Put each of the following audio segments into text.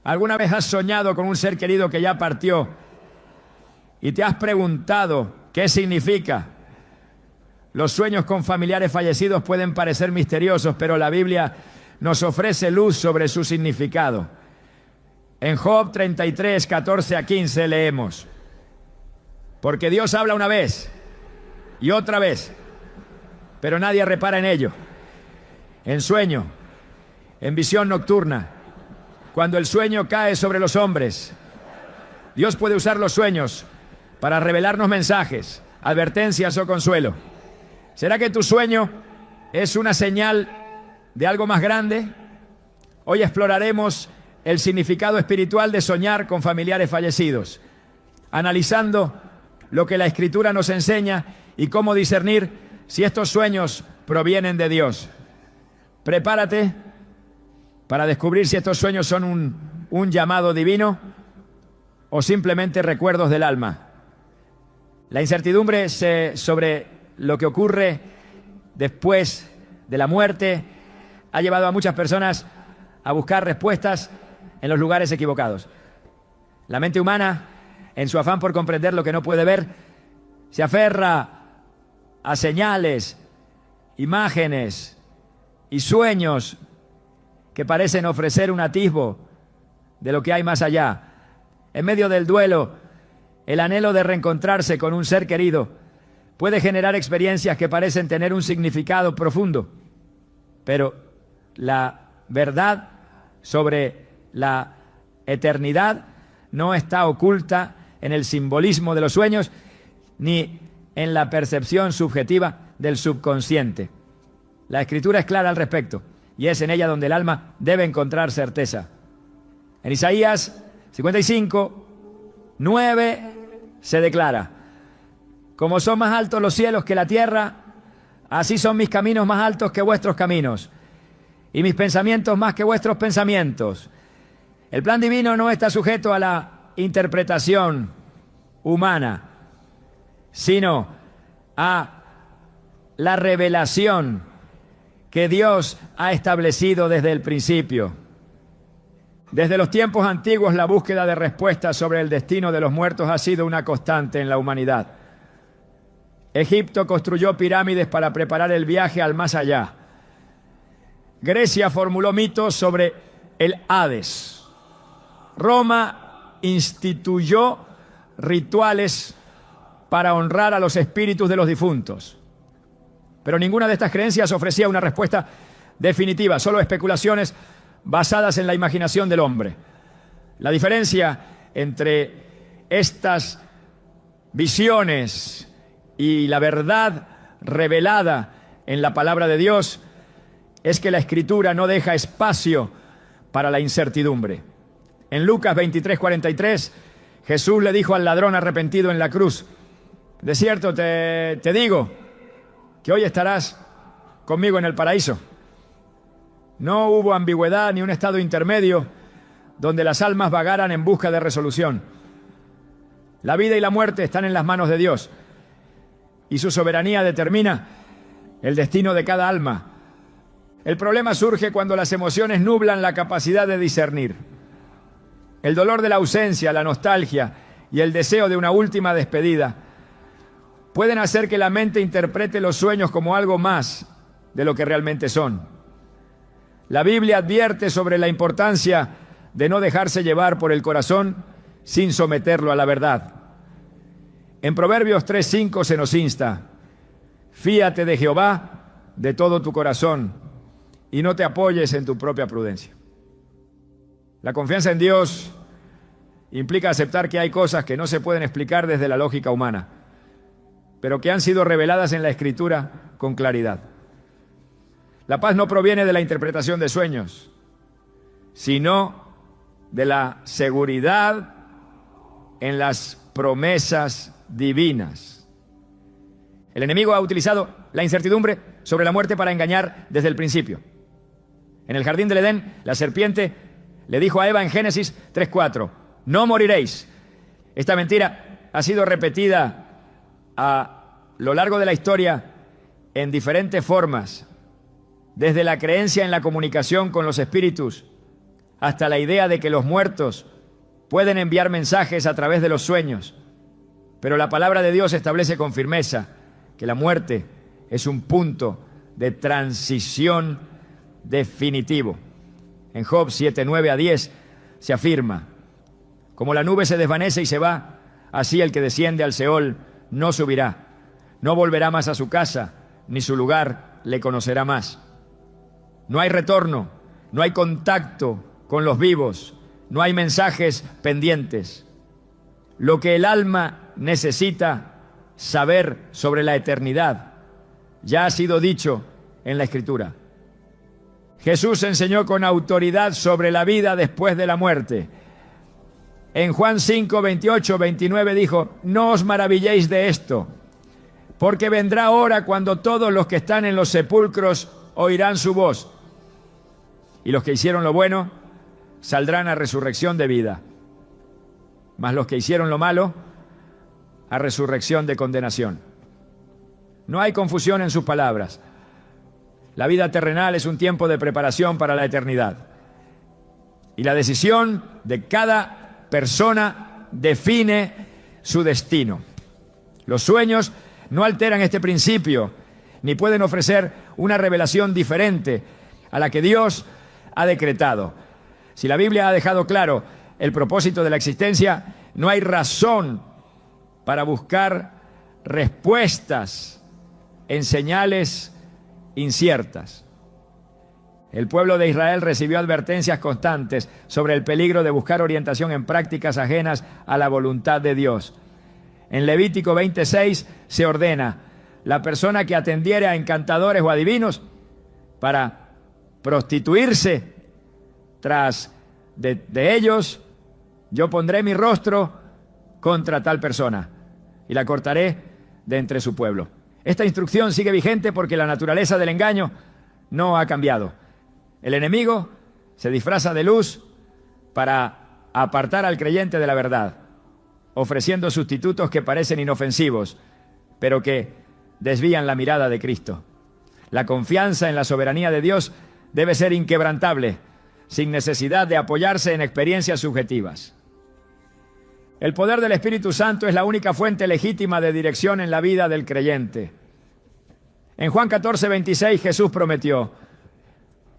¿Alguna vez has soñado con un ser querido que ya partió y te has preguntado qué significa? Los sueños con familiares fallecidos pueden parecer misteriosos, pero la Biblia nos ofrece luz sobre su significado. En Job 33, 14 a 15 leemos: porque Dios habla una vez y otra vez, pero nadie repara en ello. En sueño, en visión nocturna, cuando el sueño cae sobre los hombres, Dios puede usar los sueños para revelarnos mensajes, advertencias o consuelo. ¿Será que tu sueño es una señal de algo más grande? Hoy exploraremos el significado espiritual de soñar con familiares fallecidos, analizando lo que la Escritura nos enseña y cómo discernir si estos sueños provienen de Dios. Prepárate para descubrir si estos sueños son un llamado divino o simplemente recuerdos del alma. La incertidumbre sobre lo que ocurre después de la muerte ha llevado a muchas personas a buscar respuestas en los lugares equivocados. La mente humana, en su afán por comprender lo que no puede ver, se aferra a señales, imágenes y sueños que parecen ofrecer un atisbo de lo que hay más allá. En medio del duelo, el anhelo de reencontrarse con un ser querido puede generar experiencias que parecen tener un significado profundo, pero la verdad sobre la eternidad no está oculta en el simbolismo de los sueños ni en la percepción subjetiva del subconsciente. La Escritura es clara al respecto y es en ella donde el alma debe encontrar certeza. En Isaías 55, 9 se declara: como son más altos los cielos que la tierra, así son mis caminos más altos que vuestros caminos, y mis pensamientos más que vuestros pensamientos. El plan divino no está sujeto a la interpretación humana, sino a la revelación que Dios ha establecido desde el principio. Desde los tiempos antiguos, la búsqueda de respuestas sobre el destino de los muertos ha sido una constante en la humanidad. Egipto construyó pirámides para preparar el viaje al más allá. Grecia formuló mitos sobre el Hades. Roma instituyó rituales para honrar a los espíritus de los difuntos. Pero ninguna de estas creencias ofrecía una respuesta definitiva, solo especulaciones basadas en la imaginación del hombre. La diferencia entre estas visiones y la verdad revelada en la palabra de Dios es que la Escritura no deja espacio para la incertidumbre. En Lucas 23, 43, Jesús le dijo al ladrón arrepentido en la cruz: de cierto te digo que hoy estarás conmigo en el paraíso. No hubo ambigüedad ni un estado intermedio donde las almas vagaran en busca de resolución. La vida y la muerte están en las manos de Dios y su soberanía determina el destino de cada alma. El problema surge cuando las emociones nublan la capacidad de discernir. El dolor de la ausencia, la nostalgia y el deseo de una última despedida pueden hacer que la mente interprete los sueños como algo más de lo que realmente son. La Biblia advierte sobre la importancia de no dejarse llevar por el corazón sin someterlo a la verdad. En Proverbios 3:5 se nos insta: fíate de Jehová de todo tu corazón y no te apoyes en tu propia prudencia. La confianza en Dios implica aceptar que hay cosas que no se pueden explicar desde la lógica humana, pero que han sido reveladas en la Escritura con claridad. La paz no proviene de la interpretación de sueños, sino de la seguridad en las promesas divinas. El enemigo ha utilizado la incertidumbre sobre la muerte para engañar desde el principio. En el jardín del Edén, la serpiente le dijo a Eva en Génesis 3:4: no moriréis. Esta mentira ha sido repetida a lo largo de la historia en diferentes formas, desde la creencia en la comunicación con los espíritus hasta la idea de que los muertos pueden enviar mensajes a través de los sueños. Pero la palabra de Dios establece con firmeza que la muerte es un punto de transición definitivo. En Job 7, 9 a 10 se afirma: como la nube se desvanece y se va, así el que desciende al Seol no subirá, no volverá más a su casa, ni su lugar le conocerá más. No hay retorno, no hay contacto con los vivos, no hay mensajes pendientes. Lo que el alma necesita saber sobre la eternidad ya ha sido dicho en la Escritura. Jesús enseñó con autoridad sobre la vida después de la muerte. En Juan 5, 28, 29 dijo: no os maravilléis de esto, porque vendrá hora cuando todos los que están en los sepulcros oirán su voz, y los que hicieron lo bueno saldrán a resurrección de vida, mas los que hicieron lo malo a resurrección de condenación. No hay confusión en sus palabras. La vida terrenal es un tiempo de preparación para la eternidad, y la decisión de cada persona define su destino. Los sueños no alteran este principio, ni pueden ofrecer una revelación diferente a la que Dios ha decretado. Si la Biblia ha dejado claro el propósito de la existencia, no hay razón para buscar respuestas en señales inciertas. El pueblo de Israel recibió advertencias constantes sobre el peligro de buscar orientación en prácticas ajenas a la voluntad de Dios. En Levítico 26 se ordena: la persona que atendiere a encantadores o adivinos para prostituirse tras de ellos, yo pondré mi rostro contra tal persona y la cortaré de entre su pueblo. Esta instrucción sigue vigente porque la naturaleza del engaño no ha cambiado. El enemigo se disfraza de luz para apartar al creyente de la verdad, ofreciendo sustitutos que parecen inofensivos, pero que desvían la mirada de Cristo. La confianza en la soberanía de Dios debe ser inquebrantable, sin necesidad de apoyarse en experiencias subjetivas. El poder del Espíritu Santo es la única fuente legítima de dirección en la vida del creyente. En Juan 14, 26 Jesús prometió: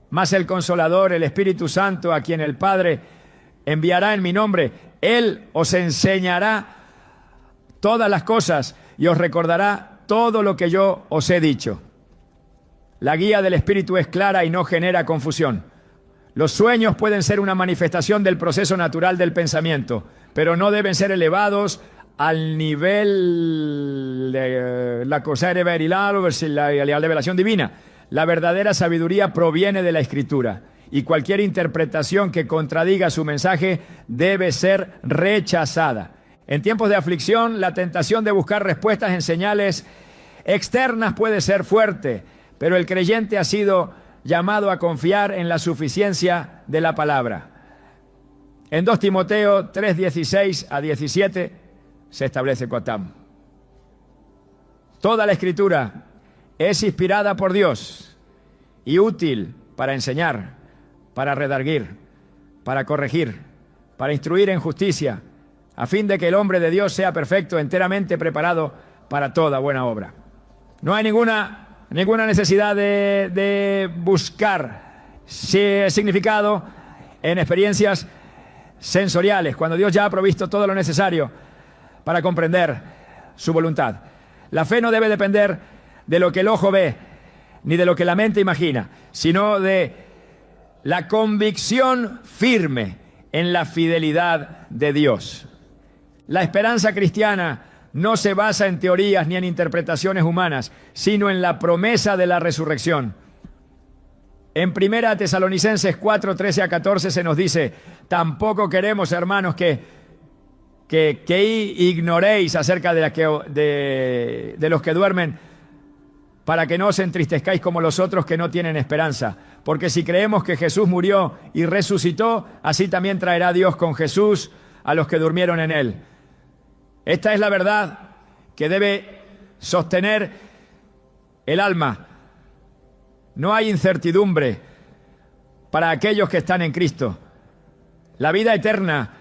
mas el Consolador, el Espíritu Santo, a quien el Padre enviará en mi nombre, Él os enseñará todas las cosas y os recordará todo lo que yo os he dicho. La guía del Espíritu es clara y no genera confusión. Los sueños pueden ser una manifestación del proceso natural del pensamiento, pero no deben ser elevados al nivel de la cosa de la revelación divina. La verdadera sabiduría proviene de la Escritura, y cualquier interpretación que contradiga su mensaje debe ser rechazada. En tiempos de aflicción, la tentación de buscar respuestas en señales externas puede ser fuerte, pero el creyente ha sido llamado a confiar en la suficiencia de la palabra. En 2 Timoteo 3, 16 a 17 se establece cotam: toda la Escritura es inspirada por Dios y útil para enseñar, para redarguir, para corregir, para instruir en justicia, a fin de que el hombre de Dios sea perfecto, enteramente preparado para toda buena obra. No hay ninguna necesidad de buscar significado en experiencias sensoriales, cuando Dios ya ha provisto todo lo necesario para comprender su voluntad. La fe no debe depender de lo que el ojo ve, ni de lo que la mente imagina, sino de la convicción firme en la fidelidad de Dios. La esperanza cristiana no se basa en teorías ni en interpretaciones humanas, sino en la promesa de la resurrección. En 1 Tesalonicenses 4, 13 a 14 se nos dice: tampoco queremos, hermanos, que ignoréis acerca de los que duermen, para que no os entristezcáis como los otros que no tienen esperanza. Porque si creemos que Jesús murió y resucitó, así también traerá Dios con Jesús a los que durmieron en él. Esta es la verdad que debe sostener el alma. No hay incertidumbre para aquellos que están en Cristo, La vida eterna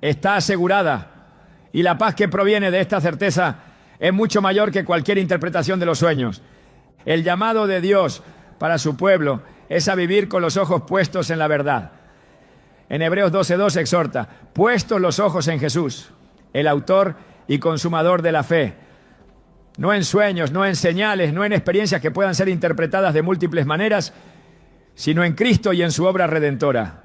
está asegurada y la paz que proviene de esta certeza es mucho mayor que cualquier interpretación de los sueños. El llamado de Dios para su pueblo es a vivir con los ojos puestos en la verdad. En Hebreos 12:2 exhorta: puestos los ojos en Jesús, el autor y consumador de la fe. No en sueños, no en señales, no en experiencias que puedan ser interpretadas de múltiples maneras, sino en Cristo y en su obra redentora.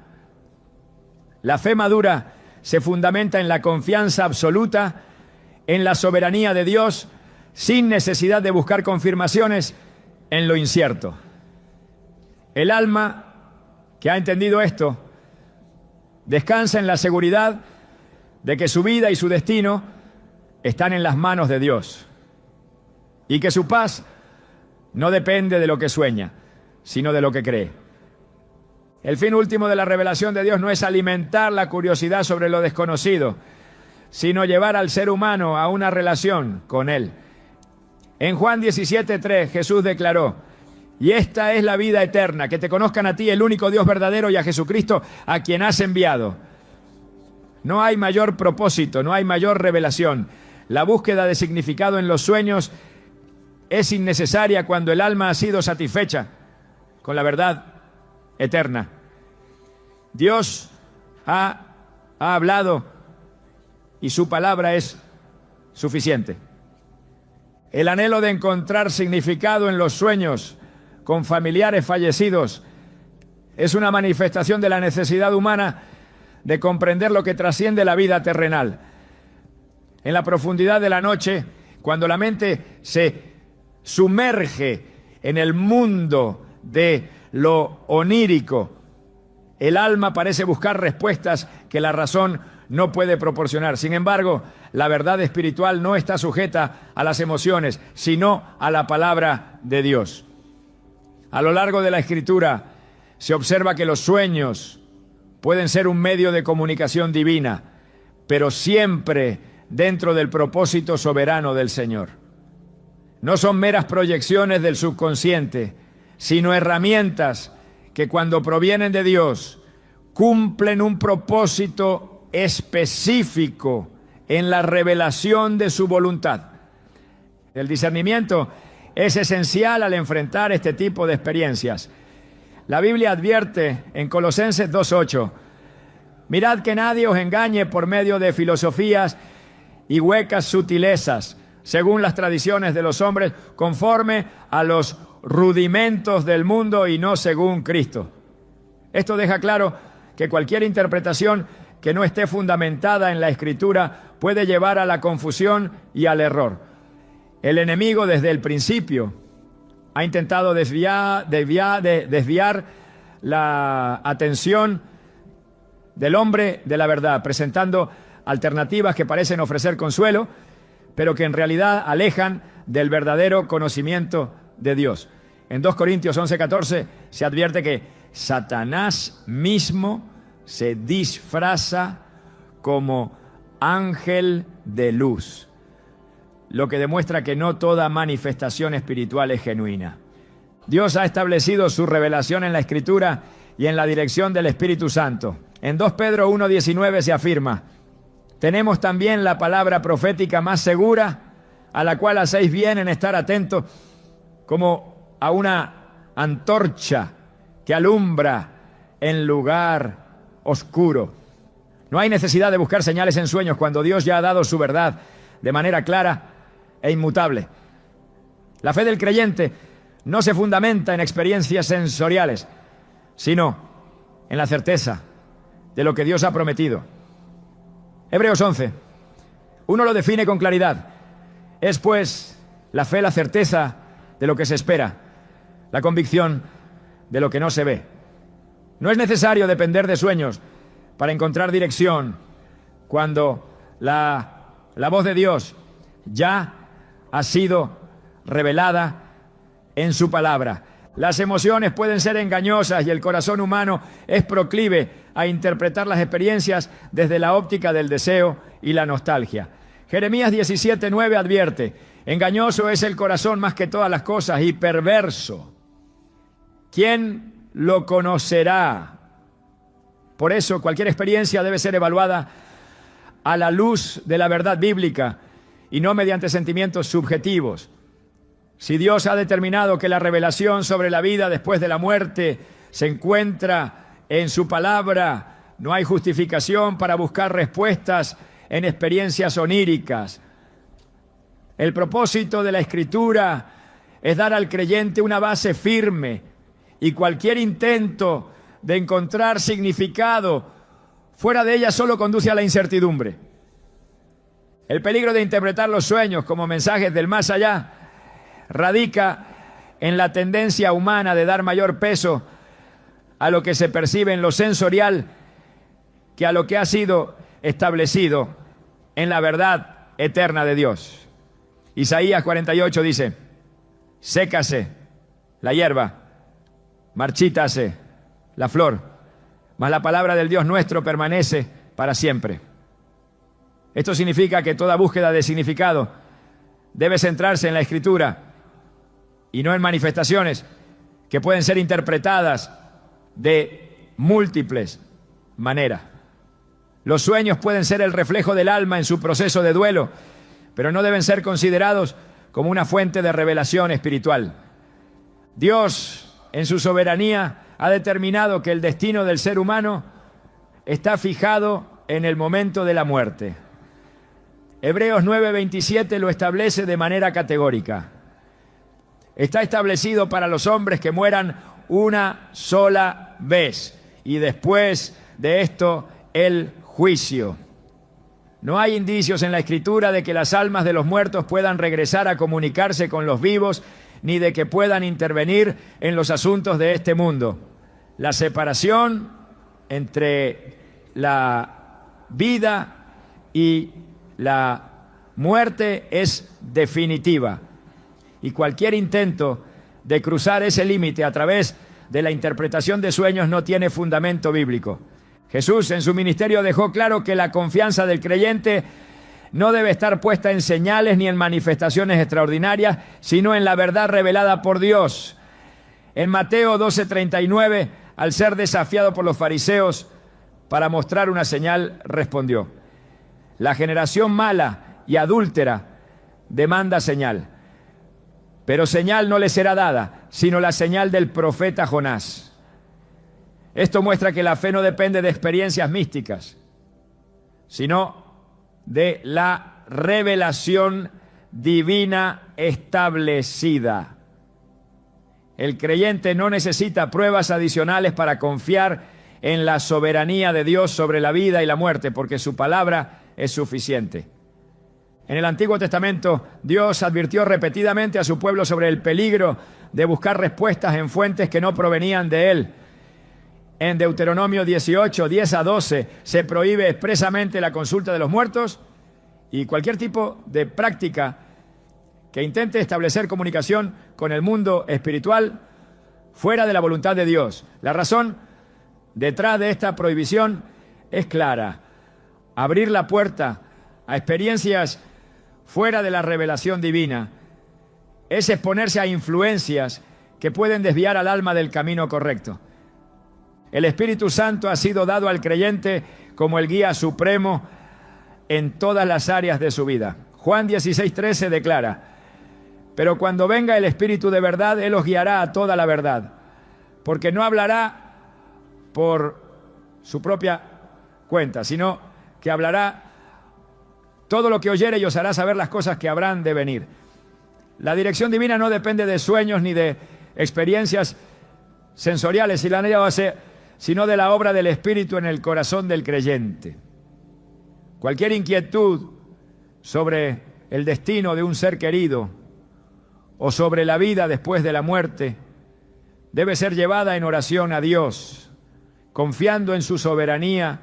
La fe madura se fundamenta en la confianza absoluta en la soberanía de Dios, sin necesidad de buscar confirmaciones en lo incierto. El alma que ha entendido esto descansa en la seguridad de que su vida y su destino están en las manos de Dios y que su paz no depende de lo que sueña, sino de lo que cree. El fin último de la revelación de Dios no es alimentar la curiosidad sobre lo desconocido, sino llevar al ser humano a una relación con Él. En Juan 17:3 Jesús declaró: y esta es la vida eterna, que te conozcan a ti, el único Dios verdadero, y a Jesucristo, a quien has enviado. No hay mayor propósito, no hay mayor revelación. La búsqueda de significado en los sueños es innecesaria cuando el alma ha sido satisfecha con la verdad eterna. Dios ha hablado y su palabra es suficiente. El anhelo de encontrar significado en los sueños con familiares fallecidos es una manifestación de la necesidad humana de comprender lo que trasciende la vida terrenal. En la profundidad de la noche, cuando la mente se sumerge en el mundo de lo onírico, el alma parece buscar respuestas que la razón no puede proporcionar. Sin embargo, la verdad espiritual no está sujeta a las emociones, sino a la palabra de Dios. A lo largo de la Escritura se observa que los sueños pueden ser un medio de comunicación divina, pero siempre dentro del propósito soberano del Señor. No son meras proyecciones del subconsciente, sino herramientas que cuando provienen de Dios cumplen un propósito específico en la revelación de su voluntad. El discernimiento es esencial al enfrentar este tipo de experiencias. La Biblia advierte en Colosenses 2:8: mirad que nadie os engañe por medio de filosofías y huecas sutilezas, según las tradiciones de los hombres, conforme a los rudimentos del mundo y no según Cristo. Esto deja claro que cualquier interpretación que no esté fundamentada en la Escritura puede llevar a la confusión y al error. El enemigo desde el principio ha intentado desviar la atención del hombre de la verdad, presentando alternativas que parecen ofrecer consuelo, pero que en realidad alejan del verdadero conocimiento de Dios. En 2 Corintios 11:14 se advierte que Satanás mismo se disfraza como ángel de luz, lo que demuestra que no toda manifestación espiritual es genuina. Dios ha establecido su revelación en la Escritura y en la dirección del Espíritu Santo. En 2 Pedro 1:19 se afirma: tenemos también la palabra profética más segura, a la cual hacéis bien en estar atentos como a una antorcha que alumbra en lugar oscuro. No hay necesidad de buscar señales en sueños cuando Dios ya ha dado su verdad de manera clara e inmutable. La fe del creyente no se fundamenta en experiencias sensoriales, sino en la certeza de lo que Dios ha prometido. Hebreos 11. Uno lo define con claridad. Es pues la fe la certeza de lo que se espera, la convicción de lo que no se ve. No es necesario depender de sueños para encontrar dirección cuando la voz de Dios ya ha sido revelada en su palabra. Las emociones pueden ser engañosas y el corazón humano es proclive a interpretar las experiencias desde la óptica del deseo y la nostalgia. Jeremías 17:9 advierte: engañoso es el corazón más que todas las cosas y perverso. ¿Quién lo conocerá? Por eso, cualquier experiencia debe ser evaluada a la luz de la verdad bíblica y no mediante sentimientos subjetivos. Si Dios ha determinado que la revelación sobre la vida después de la muerte se encuentra en su palabra, no hay justificación para buscar respuestas en experiencias oníricas. El propósito de la Escritura es dar al creyente una base firme, y cualquier intento de encontrar significado fuera de ella solo conduce a la incertidumbre. El peligro de interpretar los sueños como mensajes del más allá radica en la tendencia humana de dar mayor peso a lo que se percibe en lo sensorial que a lo que ha sido establecido en la verdad eterna de Dios. Isaías 48 dice: sécase la hierba, marchítase la flor, mas la palabra del Dios nuestro permanece para siempre. Esto significa que toda búsqueda de significado debe centrarse en la Escritura y no en manifestaciones que pueden ser interpretadas de múltiples maneras. Los sueños pueden ser el reflejo del alma en su proceso de duelo, pero no deben ser considerados como una fuente de revelación espiritual. Dios, en su soberanía, ha determinado que el destino del ser humano está fijado en el momento de la muerte. Hebreos 9:27 lo establece de manera categórica. Está establecido para los hombres que mueran una sola vez, y después de esto el juicio. No hay indicios en la Escritura de que las almas de los muertos puedan regresar a comunicarse con los vivos, ni de que puedan intervenir en los asuntos de este mundo. La separación entre la vida y la muerte es definitiva, y cualquier intento de cruzar ese límite a través de la interpretación de sueños no tiene fundamento bíblico. Jesús en su ministerio dejó claro que la confianza del creyente no debe estar puesta en señales ni en manifestaciones extraordinarias, sino en la verdad revelada por Dios. En Mateo 12:39, al ser desafiado por los fariseos para mostrar una señal, respondió: la generación mala y adúltera demanda señal, pero señal no le será dada, sino la señal del profeta Jonás. Esto muestra que la fe no depende de experiencias místicas, sino de la revelación divina establecida. El creyente no necesita pruebas adicionales para confiar en la soberanía de Dios sobre la vida y la muerte, porque su palabra es suficiente. En el Antiguo Testamento, Dios advirtió repetidamente a su pueblo sobre el peligro de buscar respuestas en fuentes que no provenían de Él. En Deuteronomio 18, 10-12, se prohíbe expresamente la consulta de los muertos y cualquier tipo de práctica que intente establecer comunicación con el mundo espiritual fuera de la voluntad de Dios. La razón detrás de esta prohibición es clara: abrir la puerta a experiencias fuera de la revelación divina es exponerse a influencias que pueden desviar al alma del camino correcto. El Espíritu Santo ha sido dado al creyente como el guía supremo en todas las áreas de su vida. Juan 16:13 declara: pero cuando venga el Espíritu de verdad, Él os guiará a toda la verdad, porque no hablará por su propia cuenta, sino que hablará todo lo que oyere y os hará saber las cosas que habrán de venir. La dirección divina no depende de sueños ni de experiencias sensoriales, sino de la obra del Espíritu en el corazón del creyente. Cualquier inquietud sobre el destino de un ser querido o sobre la vida después de la muerte debe ser llevada en oración a Dios, confiando en su soberanía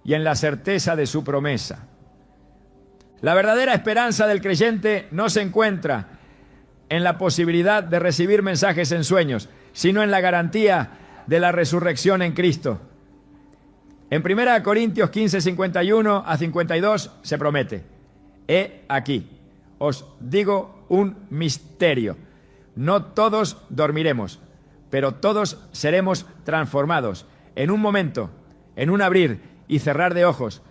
y en la certeza de su promesa. La verdadera esperanza del creyente no se encuentra en la posibilidad de recibir mensajes en sueños, sino en la garantía de la resurrección en Cristo. En 1 Corintios 15, 51-52 se promete: he aquí, os digo un misterio, no todos dormiremos, pero todos seremos transformados en un momento, en un abrir y cerrar de ojos,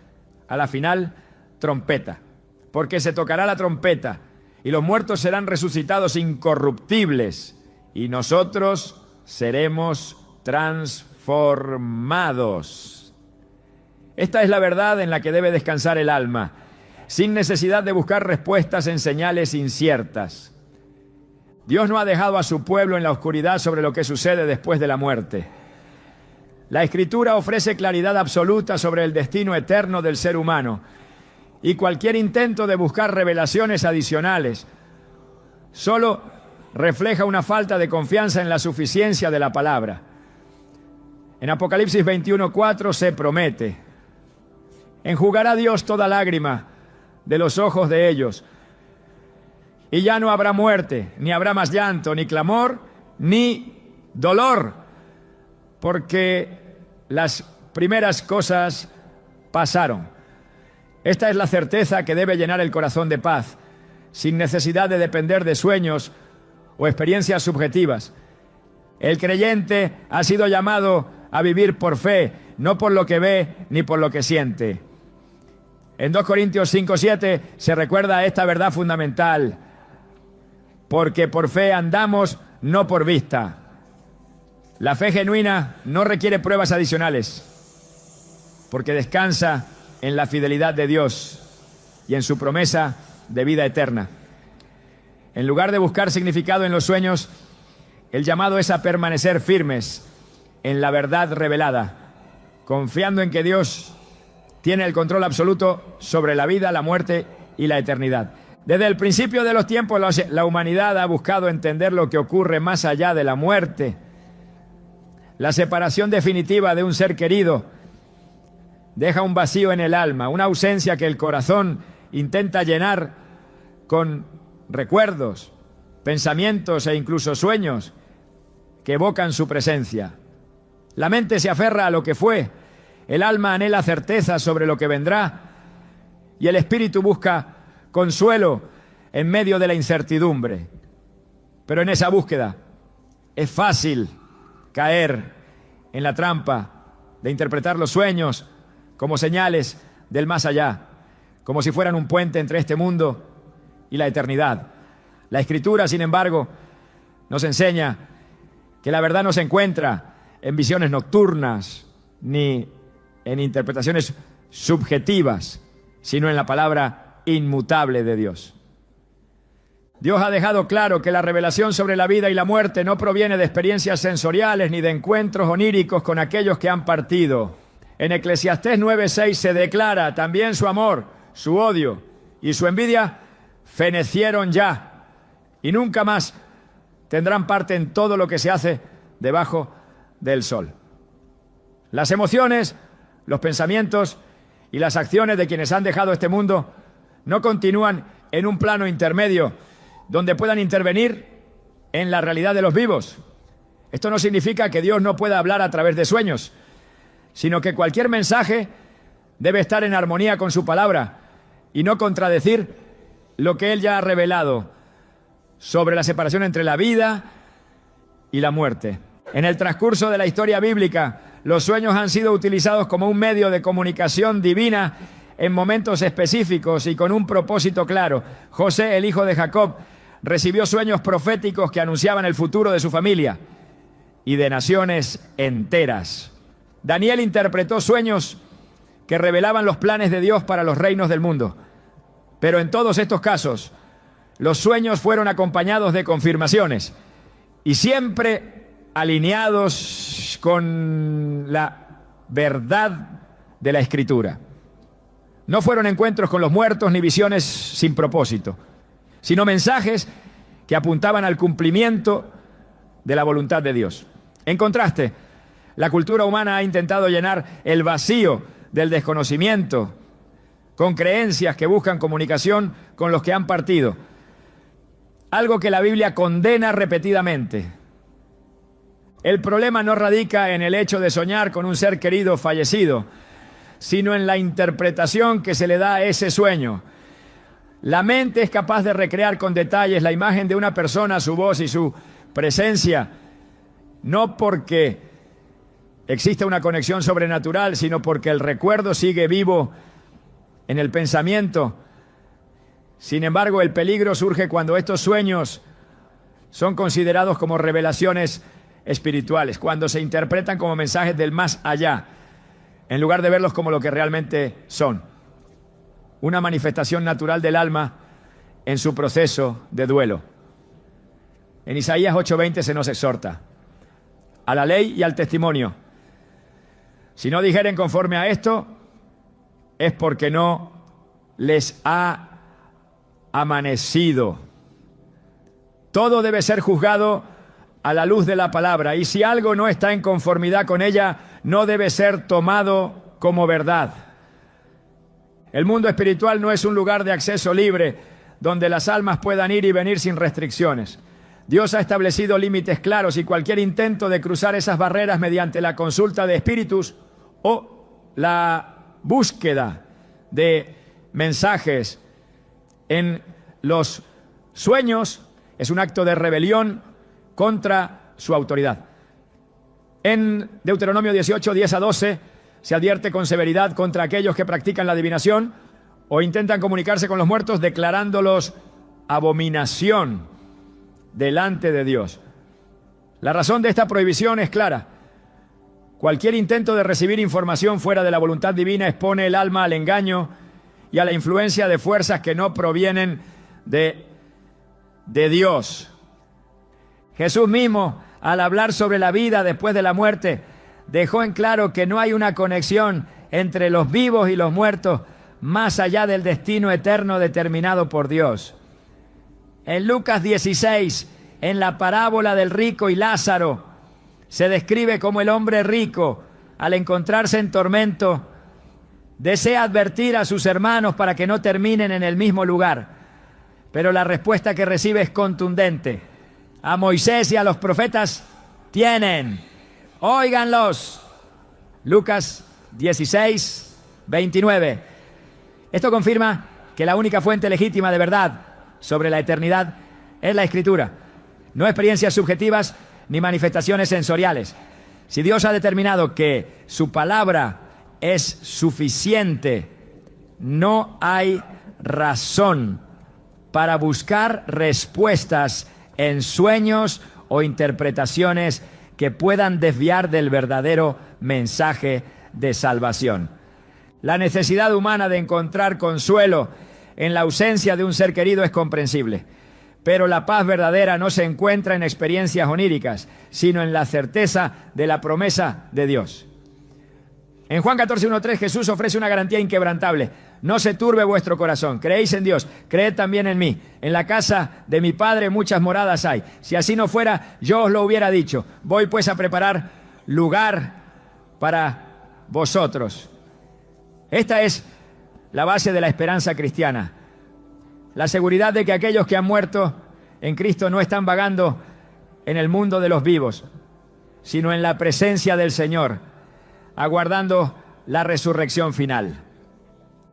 a la final, trompeta. Porque se tocará la trompeta y los muertos serán resucitados incorruptibles y nosotros seremos transformados. Esta es la verdad en la que debe descansar el alma, sin necesidad de buscar respuestas en señales inciertas. Dios no ha dejado a su pueblo en la oscuridad sobre lo que sucede después de la muerte. La Escritura ofrece claridad absoluta sobre el destino eterno del ser humano y cualquier intento de buscar revelaciones adicionales solo refleja una falta de confianza en la suficiencia de la palabra. En Apocalipsis 21:4 se promete: enjugará Dios toda lágrima de los ojos de ellos, y ya no habrá muerte, ni habrá más llanto, ni clamor, ni dolor, porque las primeras cosas pasaron. Esta es la certeza que debe llenar el corazón de paz, sin necesidad de depender de sueños o experiencias subjetivas. El creyente ha sido llamado a vivir por fe, no por lo que ve ni por lo que siente. En 2 Corintios 5:7 se recuerda esta verdad fundamental: porque por fe andamos, no por vista. La fe genuina no requiere pruebas adicionales, porque descansa en la fidelidad de Dios y en su promesa de vida eterna. En lugar de buscar significado en los sueños, el llamado es a permanecer firmes en la verdad revelada, confiando en que Dios tiene el control absoluto sobre la vida, la muerte y la eternidad. Desde el principio de los tiempos, la humanidad ha buscado entender lo que ocurre más allá de la muerte. La separación definitiva de un ser querido deja un vacío en el alma, una ausencia que el corazón intenta llenar con recuerdos, pensamientos e incluso sueños que evocan su presencia. La mente se aferra a lo que fue, el alma anhela certeza sobre lo que vendrá y el espíritu busca consuelo en medio de la incertidumbre. Pero en esa búsqueda es fácil caer en la trampa de interpretar los sueños como señales del más allá, como si fueran un puente entre este mundo y la eternidad. La Escritura, sin embargo, nos enseña que la verdad no se encuentra en visiones nocturnas ni en interpretaciones subjetivas, sino en la palabra inmutable de Dios. Dios ha dejado claro que la revelación sobre la vida y la muerte no proviene de experiencias sensoriales ni de encuentros oníricos con aquellos que han partido. En Eclesiastés 9:6 se declara: también su amor, su odio y su envidia fenecieron ya, y nunca más tendrán parte en todo lo que se hace debajo del sol. Las emociones, los pensamientos y las acciones de quienes han dejado este mundo no continúan en un plano intermedio donde puedan intervenir en la realidad de los vivos. Esto no significa que Dios no pueda hablar a través de sueños, sino que cualquier mensaje debe estar en armonía con su palabra y no contradecir lo que Él ya ha revelado sobre la separación entre la vida y la muerte. En el transcurso de la historia bíblica, los sueños han sido utilizados como un medio de comunicación divina en momentos específicos y con un propósito claro. José, el hijo de Jacob, recibió sueños proféticos que anunciaban el futuro de su familia y de naciones enteras. Daniel interpretó sueños que revelaban los planes de Dios para los reinos del mundo. Pero en todos estos casos, los sueños fueron acompañados de confirmaciones y siempre alineados con la verdad de la Escritura. No fueron encuentros con los muertos ni visiones sin propósito, sino mensajes que apuntaban al cumplimiento de la voluntad de Dios. En contraste, la cultura humana ha intentado llenar el vacío del desconocimiento con creencias que buscan comunicación con los que han partido, algo que la Biblia condena repetidamente. El problema no radica en el hecho de soñar con un ser querido fallecido, sino en la interpretación que se le da a ese sueño. La mente es capaz de recrear con detalles la imagen de una persona, su voz y su presencia, no porque existe una conexión sobrenatural, sino porque el recuerdo sigue vivo en el pensamiento. Sin embargo, el peligro surge cuando estos sueños son considerados como revelaciones espirituales, cuando se interpretan como mensajes del más allá, en lugar de verlos como lo que realmente son, una manifestación natural del alma en su proceso de duelo. En Isaías 8:20 se nos exhorta a la ley y al testimonio. Si no dijeren conforme a esto, es porque no les ha amanecido. Todo debe ser juzgado a la luz de la palabra, y si algo no está en conformidad con ella, no debe ser tomado como verdad. El mundo espiritual no es un lugar de acceso libre donde las almas puedan ir y venir sin restricciones. Dios ha establecido límites claros, y cualquier intento de cruzar esas barreras mediante la consulta de espíritus o la búsqueda de mensajes en los sueños es un acto de rebelión contra su autoridad. En Deuteronomio 18, 10-12, se advierte con severidad contra aquellos que practican la adivinación o intentan comunicarse con los muertos, declarándolos abominación delante de Dios. La razón de esta prohibición es clara. Cualquier intento de recibir información fuera de la voluntad divina expone el alma al engaño y a la influencia de fuerzas que no provienen de Dios. Jesús mismo, al hablar sobre la vida después de la muerte, dejó en claro que no hay una conexión entre los vivos y los muertos más allá del destino eterno determinado por Dios. En Lucas 16, en la parábola del rico y Lázaro, se describe cómo el hombre rico, al encontrarse en tormento, desea advertir a sus hermanos para que no terminen en el mismo lugar. Pero la respuesta que recibe es contundente. A Moisés y a los profetas tienen, óiganlos. Lucas 16, 29. Esto confirma que la única fuente legítima de verdad sobre la eternidad es la Escritura, no experiencias subjetivas ni manifestaciones sensoriales. Si Dios ha determinado que su palabra es suficiente, no hay razón para buscar respuestas en sueños o interpretaciones que puedan desviar del verdadero mensaje de salvación. La necesidad humana de encontrar consuelo en la ausencia de un ser querido es comprensible, pero la paz verdadera no se encuentra en experiencias oníricas, sino en la certeza de la promesa de Dios. En Juan 14:1-3 Jesús ofrece una garantía inquebrantable. No se turbe vuestro corazón. Creéis en Dios, creed también en mí. En la casa de mi Padre muchas moradas hay. Si así no fuera, yo os lo hubiera dicho. Voy pues a preparar lugar para vosotros. Esta es la base de la esperanza cristiana. La seguridad de que aquellos que han muerto en Cristo no están vagando en el mundo de los vivos, sino en la presencia del Señor, aguardando la resurrección final.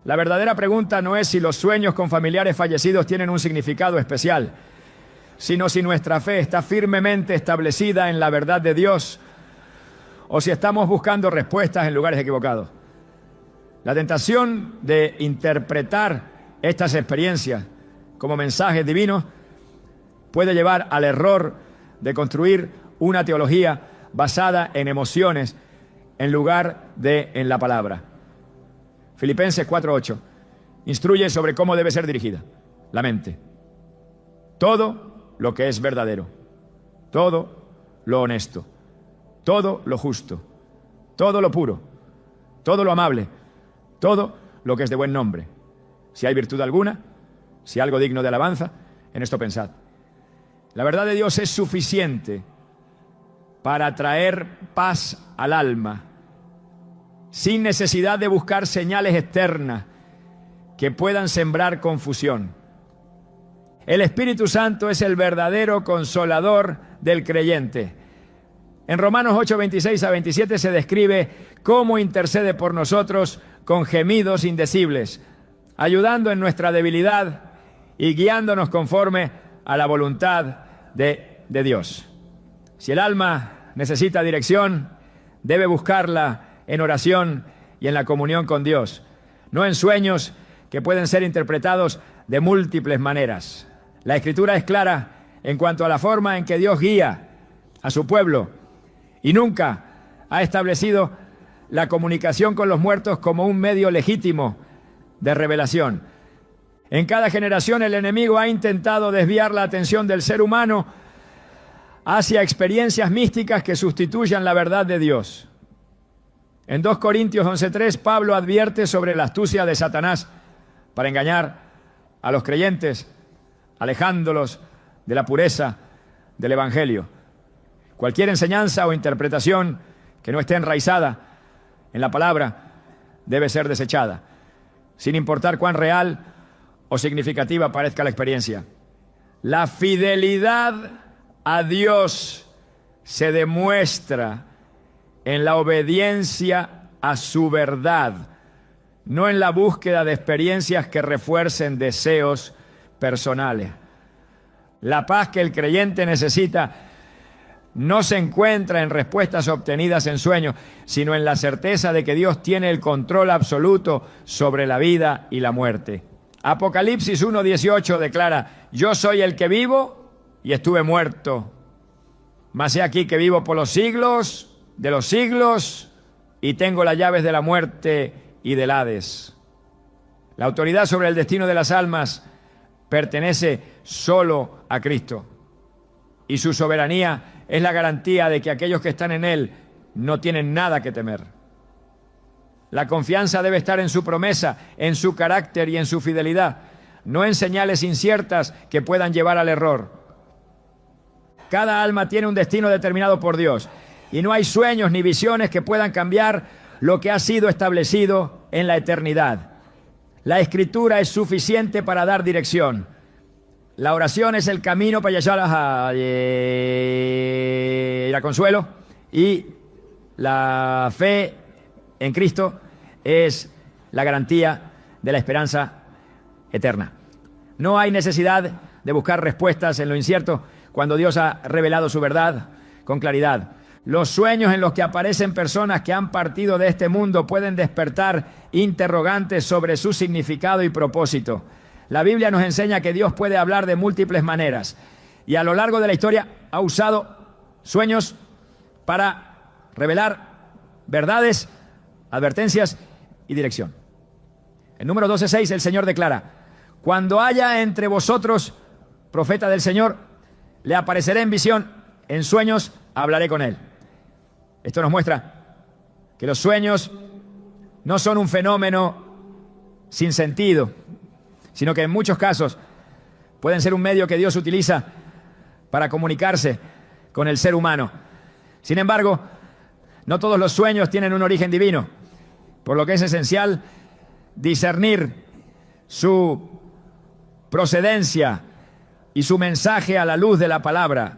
La verdadera pregunta no es si los sueños con familiares fallecidos tienen un significado especial, sino si nuestra fe está firmemente establecida en la verdad de Dios o si estamos buscando respuestas en lugares equivocados. La tentación de interpretar estas experiencias como mensajes divinos puede llevar al error de construir una teología basada en emociones en lugar de en la palabra. Filipenses 4:8 instruye sobre cómo debe ser dirigida la mente. Todo lo que es verdadero, todo lo honesto, todo lo justo, todo lo puro, todo lo amable, todo lo que es de buen nombre. Si hay virtud alguna, si algo digno de alabanza, en esto pensad. La verdad de Dios es suficiente para traer paz al alma, sin necesidad de buscar señales externas que puedan sembrar confusión. El Espíritu Santo es el verdadero consolador del creyente. En Romanos 8:26-27 se describe cómo intercede por nosotros con gemidos indecibles, ayudando en nuestra debilidad y guiándonos conforme a la voluntad de Dios. Si el alma necesita dirección, debe buscarla en oración y en la comunión con Dios, no en sueños que pueden ser interpretados de múltiples maneras. La Escritura es clara en cuanto a la forma en que Dios guía a su pueblo y nunca ha establecido la comunicación con los muertos como un medio legítimo de revelación. En cada generación el enemigo ha intentado desviar la atención del ser humano hacia experiencias místicas que sustituyan la verdad de Dios. En 2 Corintios 11:3, Pablo advierte sobre la astucia de Satanás para engañar a los creyentes, alejándolos de la pureza del Evangelio. Cualquier enseñanza o interpretación que no esté enraizada en la palabra debe ser desechada, sin importar cuán real o significativa parezca la experiencia. La fidelidad a Dios se demuestra en la obediencia a su verdad, no en la búsqueda de experiencias que refuercen deseos personales. La paz que el creyente necesita no se encuentra en respuestas obtenidas en sueños, sino en la certeza de que Dios tiene el control absoluto sobre la vida y la muerte. Apocalipsis 1:18 declara: yo soy el que vivo y estuve muerto, mas he aquí que vivo por los siglos de los siglos y tengo las llaves de la muerte y del Hades. La autoridad sobre el destino de las almas pertenece solo a Cristo, y su soberanía es la garantía de que aquellos que están en Él no tienen nada que temer. La confianza debe estar en su promesa, en su carácter y en su fidelidad, no en señales inciertas que puedan llevar al error. Cada alma tiene un destino determinado por Dios, y no hay sueños ni visiones que puedan cambiar lo que ha sido establecido en la eternidad. La Escritura es suficiente para dar dirección. La oración es el camino para llegar a consuelo, y la fe en Cristo es la garantía de la esperanza eterna. No hay necesidad de buscar respuestas en lo incierto cuando Dios ha revelado su verdad con claridad. Los sueños en los que aparecen personas que han partido de este mundo pueden despertar interrogantes sobre su significado y propósito. La Biblia nos enseña que Dios puede hablar de múltiples maneras, y a lo largo de la historia ha usado sueños para revelar verdades, advertencias y dirección. En Números 12:6 el Señor declara: cuando haya entre vosotros profeta del Señor, le apareceré en visión, en sueños hablaré con él. Esto nos muestra que los sueños no son un fenómeno sin sentido, sino que en muchos casos pueden ser un medio que Dios utiliza para comunicarse con el ser humano. Sin embargo, no todos los sueños tienen un origen divino, por lo que es esencial discernir su procedencia y su mensaje a la luz de la palabra.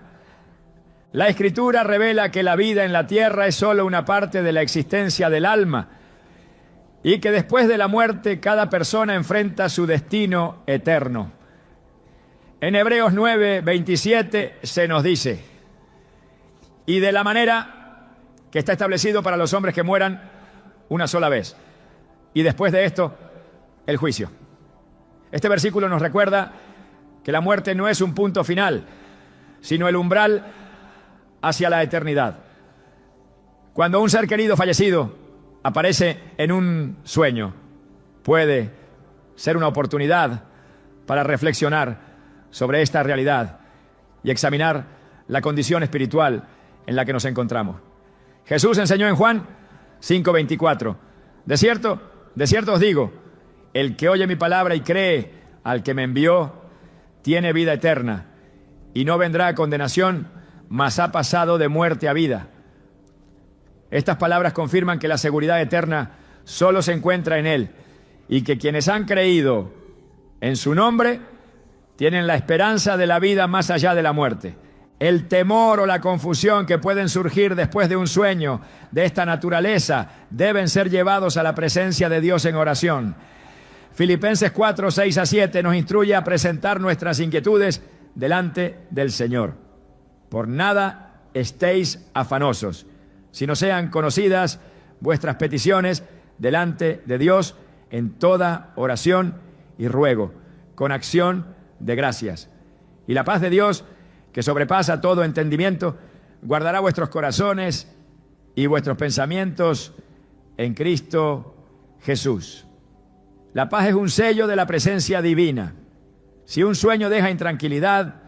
La Escritura revela que la vida en la tierra es solo una parte de la existencia del alma, y que después de la muerte cada persona enfrenta su destino eterno. En Hebreos 9:27 se nos dice: y de la manera que está establecido para los hombres que mueran una sola vez, y después de esto el juicio. Este versículo nos recuerda que la muerte no es un punto final, sino el umbral hacia la eternidad. Cuando un ser querido fallecido aparece en un sueño, puede ser una oportunidad para reflexionar sobre esta realidad y examinar la condición espiritual en la que nos encontramos. Jesús enseñó en Juan 5:24: de cierto os digo, el que oye mi palabra y cree al que me envió, tiene vida eterna, y no vendrá a condenación, mas ha pasado de muerte a vida. Estas palabras confirman que la seguridad eterna solo se encuentra en Él, y que quienes han creído en su nombre tienen la esperanza de la vida más allá de la muerte. El temor o la confusión que pueden surgir después de un sueño de esta naturaleza deben ser llevados a la presencia de Dios en oración. Filipenses 4:6-7 nos instruye a presentar nuestras inquietudes delante del Señor. Por nada estéis afanosos, sino sean conocidas vuestras peticiones delante de Dios en toda oración y ruego, con acción de gracias. Y la paz de Dios, que sobrepasa todo entendimiento, guardará vuestros corazones y vuestros pensamientos en Cristo Jesús. La paz es un sello de la presencia divina. Si un sueño deja intranquilidad,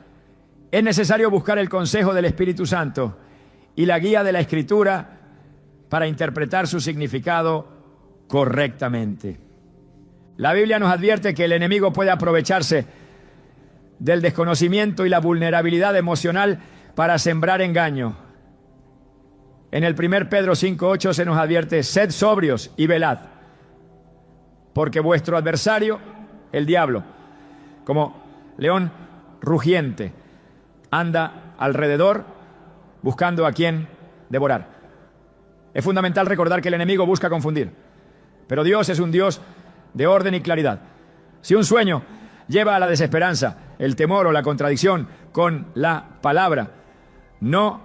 es necesario buscar el consejo del Espíritu Santo y la guía de la Escritura para interpretar su significado correctamente. La Biblia nos advierte que el enemigo puede aprovecharse del desconocimiento y la vulnerabilidad emocional para sembrar engaño. En el 1 Pedro 5:8 se nos advierte: sed sobrios y velad, porque vuestro adversario, el diablo, como león rugiente, anda alrededor buscando a quien devorar. Es fundamental recordar que el enemigo busca confundir, pero Dios es un Dios de orden y claridad. Si un sueño lleva a la desesperanza, el temor o la contradicción con la palabra, no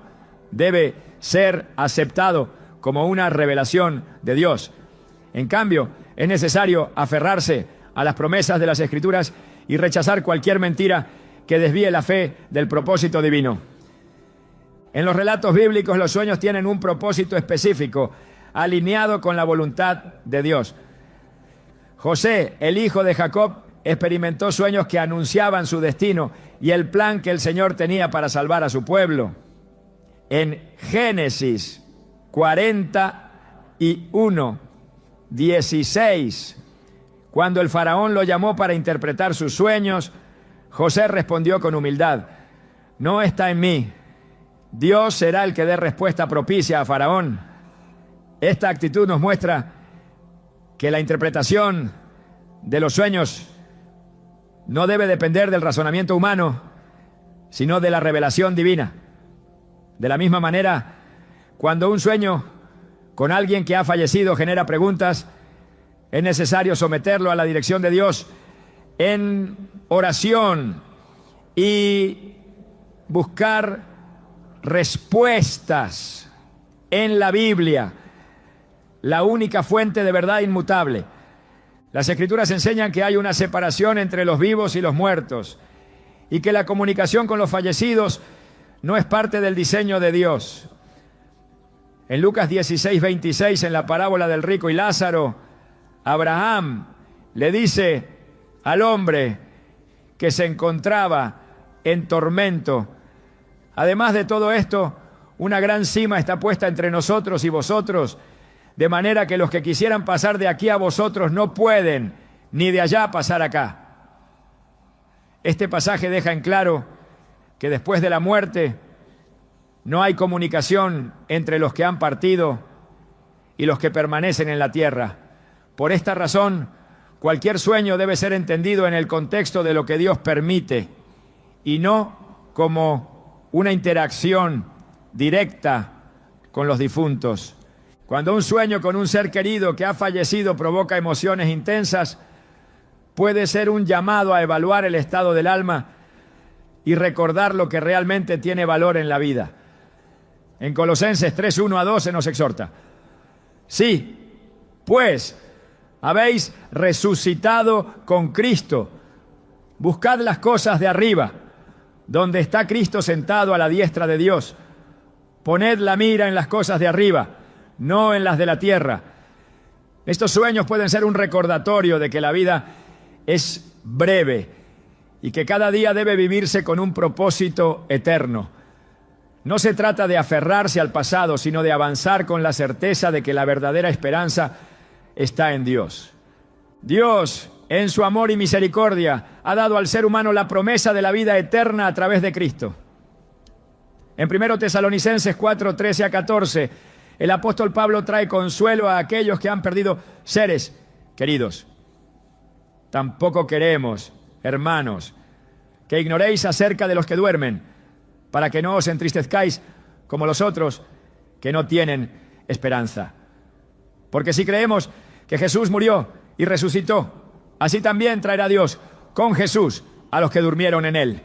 debe ser aceptado como una revelación de Dios. En cambio, es necesario aferrarse a las promesas de las Escrituras y rechazar cualquier mentira que desvíe la fe del propósito divino. En los relatos bíblicos, los sueños tienen un propósito específico, alineado con la voluntad de Dios. José, el hijo de Jacob, experimentó sueños que anunciaban su destino y el plan que el Señor tenía para salvar a su pueblo. En Génesis 41:16, cuando el faraón lo llamó para interpretar sus sueños, José respondió con humildad: no está en mí. Dios será el que dé respuesta propicia a Faraón. Esta actitud nos muestra que la interpretación de los sueños no debe depender del razonamiento humano, sino de la revelación divina. De la misma manera, cuando un sueño con alguien que ha fallecido genera preguntas, es necesario someterlo a la dirección de Dios en oración y buscar respuestas en la Biblia, la única fuente de verdad inmutable. Las Escrituras enseñan que hay una separación entre los vivos y los muertos y que la comunicación con los fallecidos no es parte del diseño de Dios. En Lucas 16:26, en la parábola del rico y Lázaro, Abraham le dice al hombre que se encontraba en tormento: además de todo esto, una gran cima está puesta entre nosotros y vosotros, de manera que los que quisieran pasar de aquí a vosotros no pueden, ni de allá pasar acá. Este pasaje deja en claro que después de la muerte no hay comunicación entre los que han partido y los que permanecen en la tierra. Por esta razón, cualquier sueño debe ser entendido en el contexto de lo que Dios permite y no como una interacción directa con los difuntos. Cuando un sueño con un ser querido que ha fallecido provoca emociones intensas, puede ser un llamado a evaluar el estado del alma y recordar lo que realmente tiene valor en la vida. En Colosenses 3:1-2 se nos exhorta: sí, pues habéis resucitado con Cristo, buscad las cosas de arriba, donde está Cristo sentado a la diestra de Dios. Poned la mira en las cosas de arriba, no en las de la tierra. Estos sueños pueden ser un recordatorio de que la vida es breve y que cada día debe vivirse con un propósito eterno. No se trata de aferrarse al pasado, sino de avanzar con la certeza de que la verdadera esperanza está en Dios. Dios, en su amor y misericordia, ha dado al ser humano la promesa de la vida eterna a través de Cristo. En 1 Tesalonicenses 4:13-14, el apóstol Pablo trae consuelo a aquellos que han perdido seres queridos. Tampoco queremos, hermanos, que ignoréis acerca de los que duermen, para que no os entristezcáis como los otros que no tienen esperanza. Porque si creemos que Jesús murió y resucitó, así también traerá Dios con Jesús a los que durmieron en él.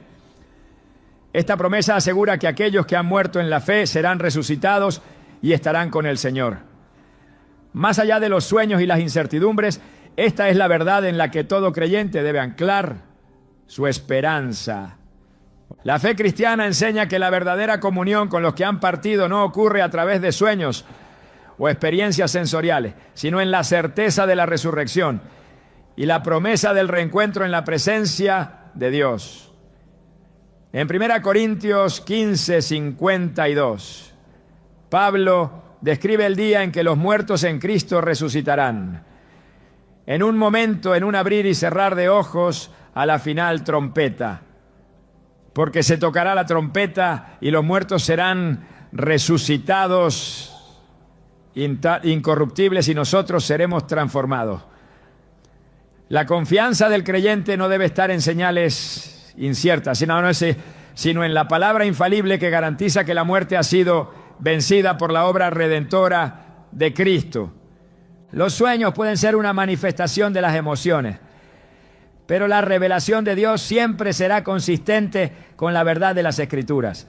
Esta promesa asegura que aquellos que han muerto en la fe serán resucitados y estarán con el Señor. Más allá de los sueños y las incertidumbres, esta es la verdad en la que todo creyente debe anclar su esperanza. La fe cristiana enseña que la verdadera comunión con los que han partido no ocurre a través de sueños o experiencias sensoriales, sino en la certeza de la resurrección y la promesa del reencuentro en la presencia de Dios. En 1 Corintios 15, 52, Pablo describe el día en que los muertos en Cristo resucitarán. En un momento, en un abrir y cerrar de ojos, a la final trompeta. Porque se tocará la trompeta y los muertos serán resucitados incorruptibles y nosotros seremos transformados. La confianza del creyente no debe estar en señales inciertas, sino en la palabra infalible que garantiza que la muerte ha sido vencida por la obra redentora de Cristo. Los sueños pueden ser una manifestación de las emociones, pero la revelación de Dios siempre será consistente con la verdad de las Escrituras.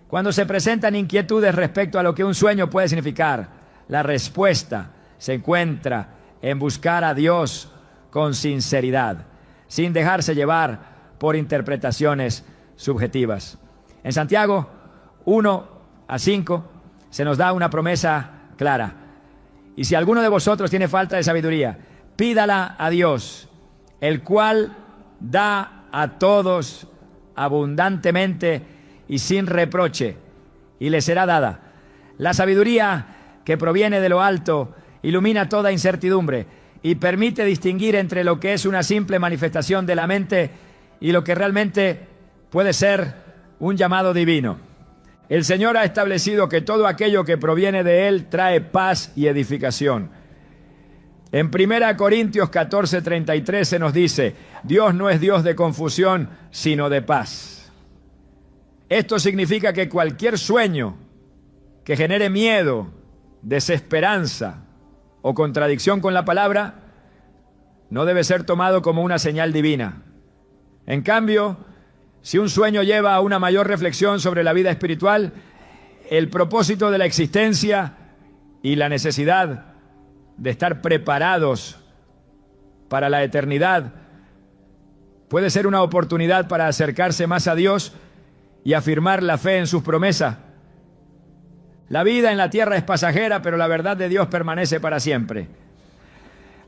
Cuando se presentan inquietudes respecto a lo que un sueño puede significar, la respuesta se encuentra en buscar a Dios con sinceridad, sin dejarse llevar por interpretaciones subjetivas. En Santiago 1-5 se nos da una promesa clara. Y si alguno de vosotros tiene falta de sabiduría, pídala a Dios, el cual da a todos abundantemente y sin reproche, y le será dada. La sabiduría que proviene de lo alto ilumina toda incertidumbre y permite distinguir entre lo que es una simple manifestación de la mente y lo que realmente puede ser un llamado divino. El Señor ha establecido que todo aquello que proviene de Él trae paz y edificación. En 1 Corintios 14:33 se nos dice: Dios no es Dios de confusión, sino de paz. Esto significa que cualquier sueño que genere miedo, desesperanza o contradicción con la palabra no debe ser tomado como una señal divina. En cambio, si un sueño lleva a una mayor reflexión sobre la vida espiritual, el propósito de la existencia y la necesidad de estar preparados para la eternidad, puede ser una oportunidad para acercarse más a Dios y afirmar la fe en sus promesas. La vida en la tierra es pasajera, pero la verdad de Dios permanece para siempre.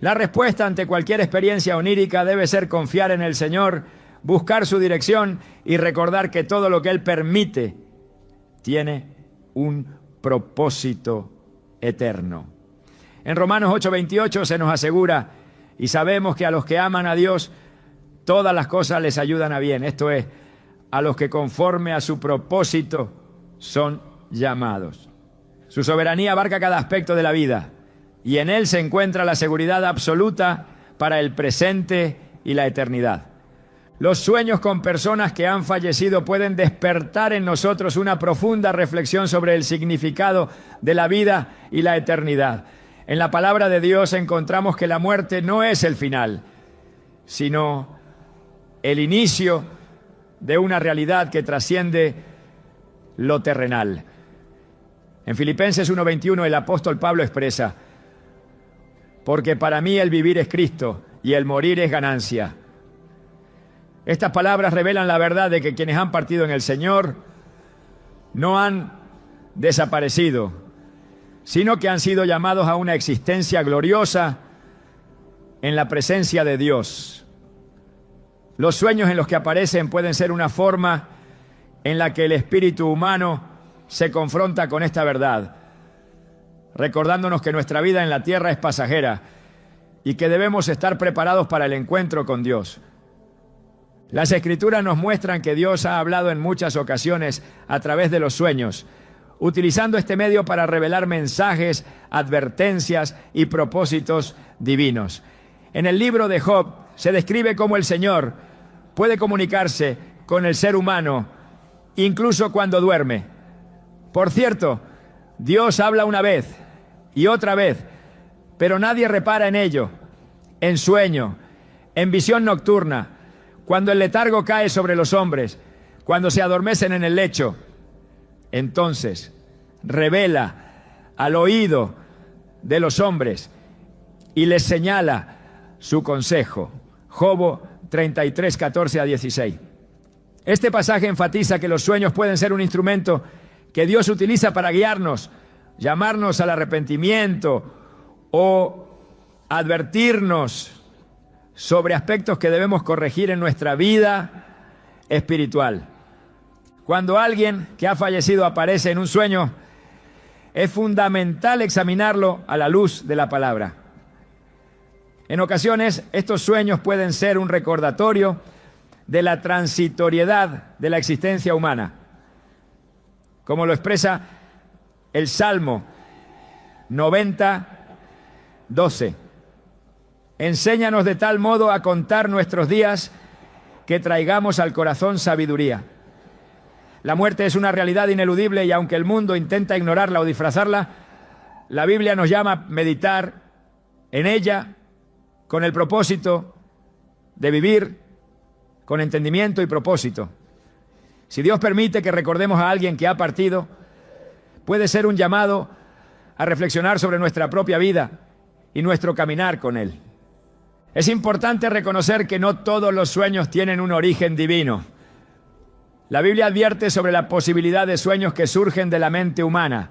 La respuesta ante cualquier experiencia onírica debe ser confiar en el Señor, buscar su dirección y recordar que todo lo que Él permite tiene un propósito eterno. En Romanos 8:28 se nos asegura: y sabemos que a los que aman a Dios, todas las cosas les ayudan a bien. Esto es, a los que conforme a su propósito son llamados. Su soberanía abarca cada aspecto de la vida y en Él se encuentra la seguridad absoluta para el presente y la eternidad. Los sueños con personas que han fallecido pueden despertar en nosotros una profunda reflexión sobre el significado de la vida y la eternidad. En la palabra de Dios encontramos que la muerte no es el final, sino el inicio de una realidad que trasciende lo terrenal. En Filipenses 1:21 el apóstol Pablo expresa: porque para mí el vivir es Cristo y el morir es ganancia. Estas palabras revelan la verdad de que quienes han partido en el Señor no han desaparecido, sino que han sido llamados a una existencia gloriosa en la presencia de Dios. Los sueños en los que aparecen pueden ser una forma en la que el espíritu humano se confronta con esta verdad, recordándonos que nuestra vida en la tierra es pasajera y que debemos estar preparados para el encuentro con Dios. Las Escrituras nos muestran que Dios ha hablado en muchas ocasiones a través de los sueños, utilizando este medio para revelar mensajes, advertencias y propósitos divinos. En el libro de Job se describe cómo el Señor puede comunicarse con el ser humano incluso cuando duerme. Por cierto, Dios habla una vez y otra vez, pero nadie repara en ello. En sueño, en visión nocturna, cuando el letargo cae sobre los hombres, cuando se adormecen en el lecho, entonces revela al oído de los hombres y les señala su consejo. Job 33, 14 a 16. Este pasaje enfatiza que los sueños pueden ser un instrumento que Dios utiliza para guiarnos, llamarnos al arrepentimiento o advertirnos sobre aspectos que debemos corregir en nuestra vida espiritual. Cuando alguien que ha fallecido aparece en un sueño, es fundamental examinarlo a la luz de la palabra. En ocasiones, estos sueños pueden ser un recordatorio de la transitoriedad de la existencia humana, como lo expresa el Salmo 90, 12. Enséñanos de tal modo a contar nuestros días que traigamos al corazón sabiduría. La muerte es una realidad ineludible y aunque el mundo intenta ignorarla o disfrazarla, la Biblia nos llama a meditar en ella con el propósito de vivir con entendimiento y propósito. Si Dios permite que recordemos a alguien que ha partido, puede ser un llamado a reflexionar sobre nuestra propia vida y nuestro caminar con Él. Es importante reconocer que no todos los sueños tienen un origen divino. La Biblia advierte sobre la posibilidad de sueños que surgen de la mente humana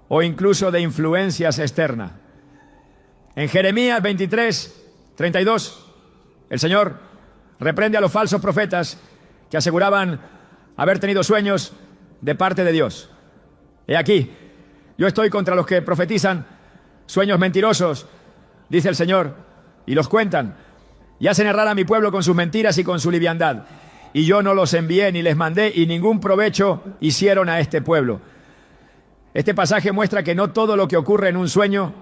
o incluso de influencias externas. En Jeremías 23, 32, el Señor reprende a los falsos profetas que aseguraban haber tenido sueños de parte de Dios. He aquí, yo estoy contra los que profetizan sueños mentirosos, dice el Señor, y los cuentan, y hacen errar a mi pueblo con sus mentiras y con su liviandad. Y yo no los envié ni les mandé, y ningún provecho hicieron a este pueblo. Este pasaje muestra que no todo lo que ocurre en un sueño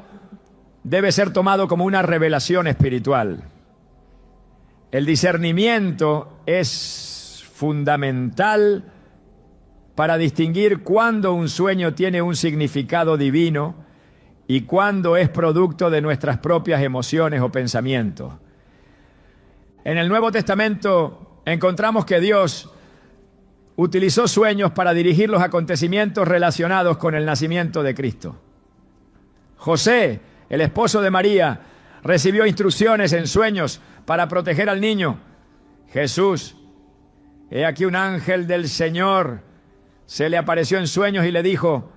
debe ser tomado como una revelación espiritual. El discernimiento es fundamental para distinguir cuándo un sueño tiene un significado divino y cuándo es producto de nuestras propias emociones o pensamientos. En el Nuevo Testamento encontramos que Dios utilizó sueños para dirigir los acontecimientos relacionados con el nacimiento de Cristo. José, el esposo de María, recibió instrucciones en sueños para proteger al niño. Jesús, he aquí un ángel del Señor se le apareció en sueños y le dijo: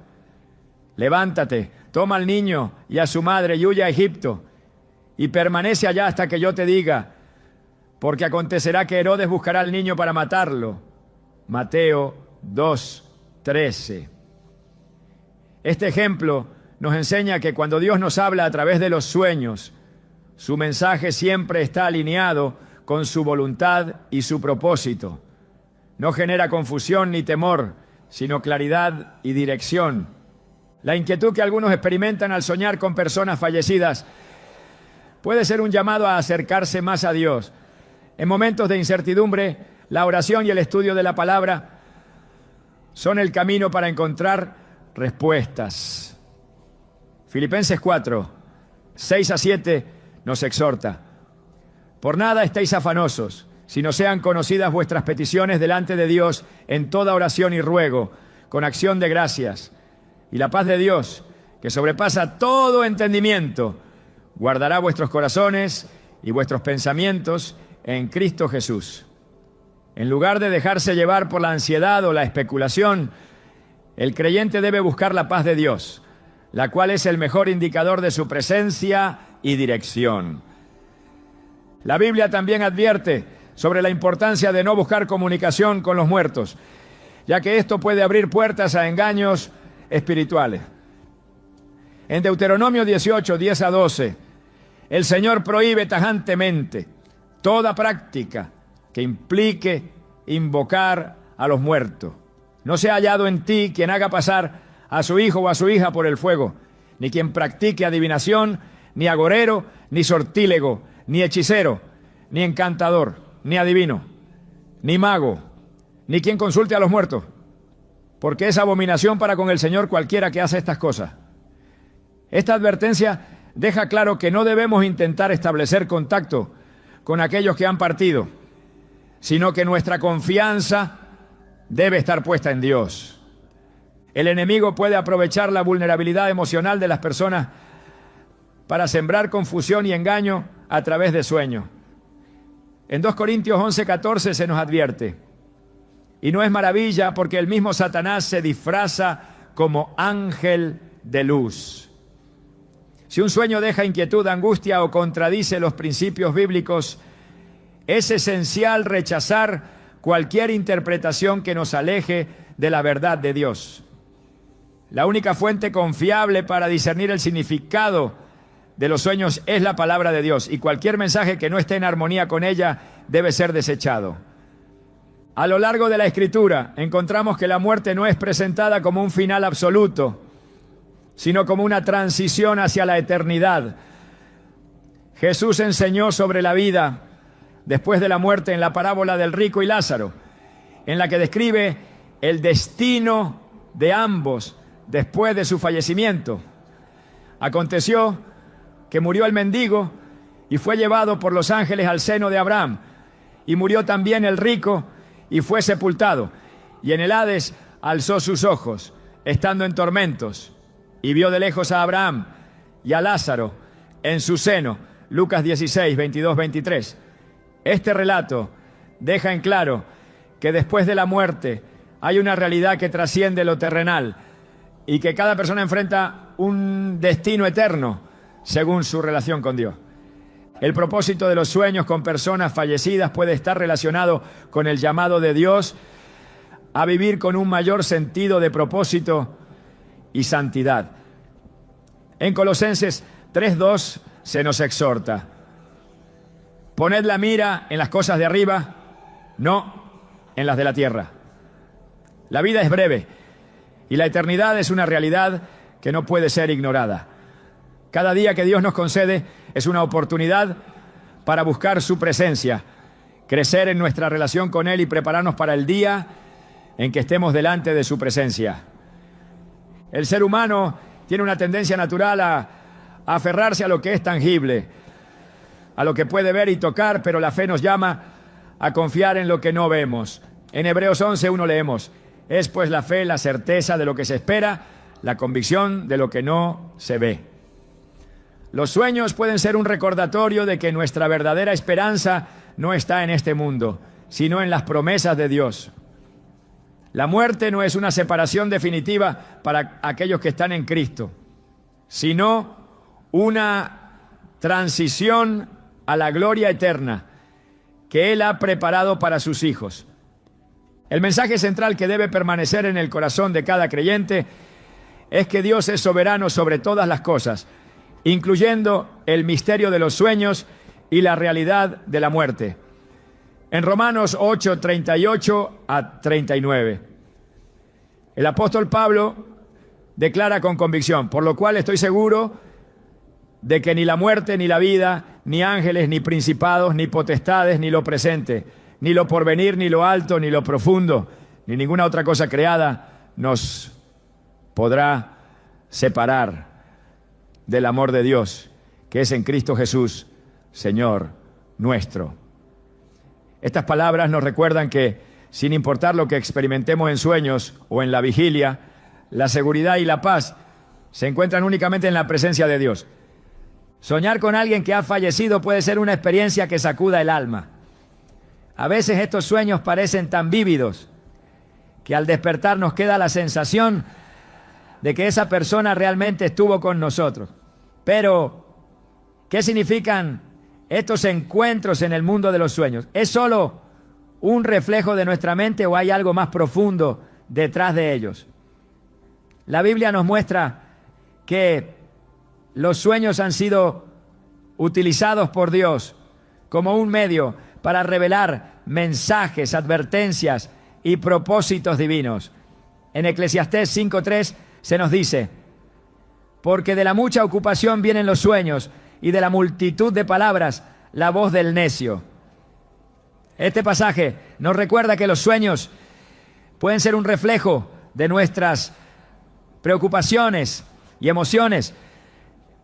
levántate, toma al niño y a su madre y huye a Egipto y permanece allá hasta que yo te diga, porque acontecerá que Herodes buscará al niño para matarlo. Mateo 2:13. Este ejemplo nos enseña que cuando Dios nos habla a través de los sueños, su mensaje siempre está alineado con su voluntad y su propósito. No genera confusión ni temor, sino claridad y dirección. La inquietud que algunos experimentan al soñar con personas fallecidas puede ser un llamado a acercarse más a Dios. En momentos de incertidumbre, la oración y el estudio de la palabra son el camino para encontrar respuestas. Filipenses 4, 6 a 7 nos exhorta: por nada estéis afanosos, sino sean conocidas vuestras peticiones delante de Dios en toda oración y ruego, con acción de gracias. Y la paz de Dios, que sobrepasa todo entendimiento, guardará vuestros corazones y vuestros pensamientos en Cristo Jesús. En lugar de dejarse llevar por la ansiedad o la especulación, el creyente debe buscar la paz de Dios, la cual es el mejor indicador de su presencia y dirección. La Biblia también advierte sobre la importancia de no buscar comunicación con los muertos, ya que esto puede abrir puertas a engaños espirituales. En Deuteronomio 18, 10 a 12, el Señor prohíbe tajantemente toda práctica que implique invocar a los muertos. No sea hallado en ti quien haga pasar a su hijo o a su hija por el fuego, ni quien practique adivinación, ni agorero, ni sortílego, ni hechicero, ni encantador, ni adivino, ni mago, ni quien consulte a los muertos, porque es abominación para con el Señor cualquiera que hace estas cosas. Esta advertencia deja claro que no debemos intentar establecer contacto con aquellos que han partido, sino que nuestra confianza debe estar puesta en Dios. El enemigo puede aprovechar la vulnerabilidad emocional de las personas para sembrar confusión y engaño a través de sueños. En 2 Corintios 11:14 se nos advierte: y no es maravilla, porque el mismo Satanás se disfraza como ángel de luz. Si un sueño deja inquietud, angustia o contradice los principios bíblicos, es esencial rechazar cualquier interpretación que nos aleje de la verdad de Dios. La única fuente confiable para discernir el significado de los sueños es la palabra de Dios, y cualquier mensaje que no esté en armonía con ella debe ser desechado. A lo largo de la Escritura encontramos que la muerte no es presentada como un final absoluto, sino como una transición hacia la eternidad. Jesús enseñó sobre la vida después de la muerte en la parábola del rico y Lázaro, en la que describe el destino de ambos después de su fallecimiento. Aconteció que murió el mendigo y fue llevado por los ángeles al seno de Abraham, y murió también el rico y fue sepultado, y en el Hades alzó sus ojos, estando en tormentos, y vio de lejos a Abraham y a Lázaro en su seno. Lucas 16, 22, 23. Este relato deja en claro que después de la muerte hay una realidad que trasciende lo terrenal y que cada persona enfrenta un destino eterno según su relación con Dios. El propósito de los sueños con personas fallecidas puede estar relacionado con el llamado de Dios a vivir con un mayor sentido de propósito y santidad. En Colosenses 3:2 se nos exhorta: poned la mira en las cosas de arriba, no en las de la tierra. La vida es breve y la eternidad es una realidad que no puede ser ignorada. Cada día que Dios nos concede es una oportunidad para buscar su presencia, crecer en nuestra relación con Él y prepararnos para el día en que estemos delante de su presencia. El ser humano tiene una tendencia natural a aferrarse a lo que es tangible, a lo que puede ver y tocar, pero la fe nos llama a confiar en lo que no vemos. En Hebreos 11:1 leemos: es pues la fe la certeza de lo que se espera, la convicción de lo que no se ve. Los sueños pueden ser un recordatorio de que nuestra verdadera esperanza no está en este mundo, sino en las promesas de Dios. La muerte no es una separación definitiva para aquellos que están en Cristo, sino una transición a la gloria eterna que Él ha preparado para sus hijos. El mensaje central que debe permanecer en el corazón de cada creyente es que Dios es soberano sobre todas las cosas, incluyendo el misterio de los sueños y la realidad de la muerte. En Romanos 8, 38 a 39, el apóstol Pablo declara con convicción: por lo cual estoy seguro de que ni la muerte, ni la vida, ni ángeles, ni principados, ni potestades, ni lo presente, ni lo porvenir, ni lo alto, ni lo profundo, ni ninguna otra cosa creada nos podrá separar del amor de Dios, que es en Cristo Jesús, Señor nuestro. Estas palabras nos recuerdan que, sin importar lo que experimentemos en sueños o en la vigilia, la seguridad y la paz se encuentran únicamente en la presencia de Dios. Soñar con alguien que ha fallecido puede ser una experiencia que sacuda el alma. A veces estos sueños parecen tan vívidos que al despertar nos queda la sensación de que esa persona realmente estuvo con nosotros. Pero, ¿qué significan estos encuentros en el mundo de los sueños? ¿Es solo un reflejo de nuestra mente o hay algo más profundo detrás de ellos? La Biblia nos muestra que los sueños han sido utilizados por Dios como un medio para revelar mensajes, advertencias y propósitos divinos. En Eclesiastés 5:3 se nos dice: porque de la mucha ocupación vienen los sueños, y de la multitud de palabras la voz del necio. Este pasaje nos recuerda que los sueños pueden ser un reflejo de nuestras preocupaciones y emociones,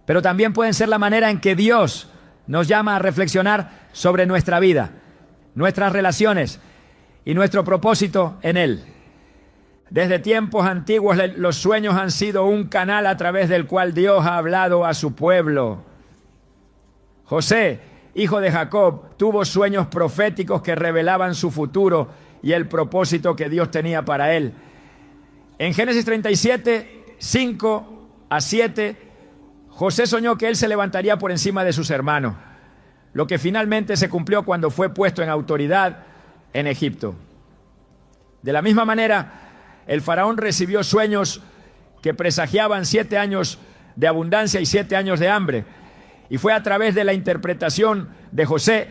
pero también pueden ser la manera en que Dios nos llama a reflexionar sobre nuestra vida, nuestras relaciones y nuestro propósito en Él. Desde tiempos antiguos los sueños han sido un canal a través del cual Dios ha hablado a su pueblo. José, hijo de Jacob, tuvo sueños proféticos que revelaban su futuro y el propósito que Dios tenía para él. En Génesis 37, 5 a 7, José soñó que él se levantaría por encima de sus hermanos, lo que finalmente se cumplió cuando fue puesto en autoridad en Egipto. De la misma manera, el faraón recibió sueños que presagiaban 7 años de abundancia y 7 años de hambre. Y fue a través de la interpretación de José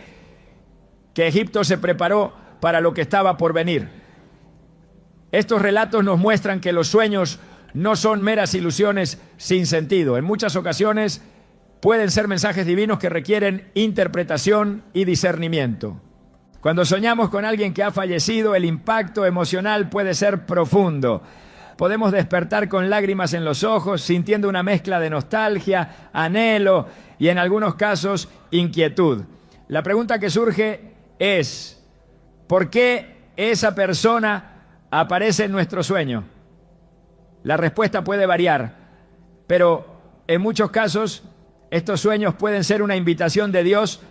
que Egipto se preparó para lo que estaba por venir. Estos relatos nos muestran que los sueños no son meras ilusiones sin sentido. En muchas ocasiones pueden ser mensajes divinos que requieren interpretación y discernimiento. Cuando soñamos con alguien que ha fallecido, el impacto emocional puede ser profundo. Podemos despertar con lágrimas en los ojos, sintiendo una mezcla de nostalgia, anhelo y en algunos casos inquietud. La pregunta que surge es, ¿por qué esa persona aparece en nuestro sueño? La respuesta puede variar, pero en muchos casos estos sueños pueden ser una invitación de Dios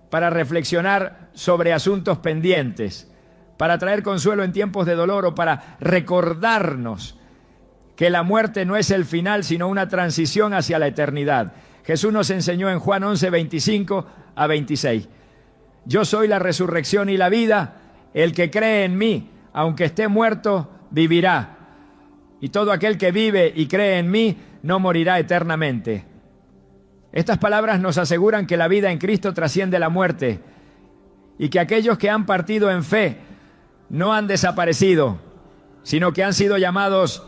para reflexionar sobre asuntos pendientes, para traer consuelo en tiempos de dolor o para recordarnos que la muerte no es el final, sino una transición hacia la eternidad. Jesús nos enseñó en Juan 11, 25 a 26. Yo soy la resurrección y la vida, el que cree en mí, aunque esté muerto, vivirá. Y todo aquel que vive y cree en mí, no morirá eternamente. Estas palabras nos aseguran que la vida en Cristo trasciende la muerte y que aquellos que han partido en fe no han desaparecido, sino que han sido llamados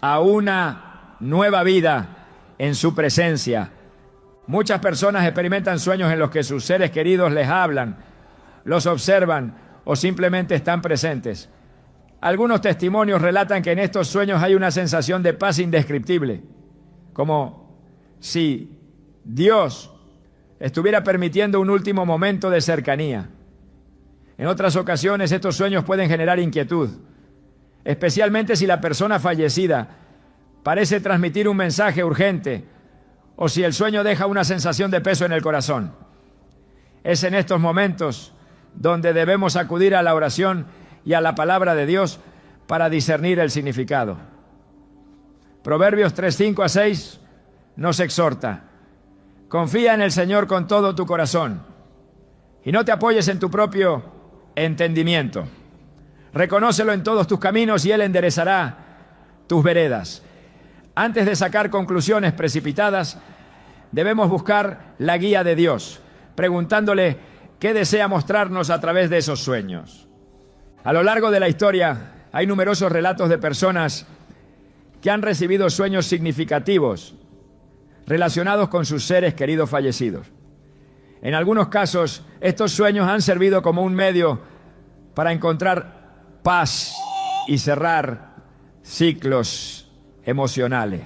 a una nueva vida en su presencia. Muchas personas experimentan sueños en los que sus seres queridos les hablan, los observan o simplemente están presentes. Algunos testimonios relatan que en estos sueños hay una sensación de paz indescriptible, como si Dios estuviera permitiendo un último momento de cercanía. En otras ocasiones estos sueños pueden generar inquietud, especialmente si la persona fallecida parece transmitir un mensaje urgente o si el sueño deja una sensación de peso en el corazón. Es en estos momentos donde debemos acudir a la oración y a la palabra de Dios para discernir el significado. Proverbios 3, 5 a 6 nos exhorta: confía en el Señor con todo tu corazón y no te apoyes en tu propio entendimiento. Reconócelo en todos tus caminos y Él enderezará tus veredas. Antes de sacar conclusiones precipitadas, debemos buscar la guía de Dios, preguntándole qué desea mostrarnos a través de esos sueños. A lo largo de la historia hay numerosos relatos de personas que han recibido sueños significativos relacionados con sus seres queridos fallecidos. En algunos casos, estos sueños han servido como un medio para encontrar paz y cerrar ciclos emocionales.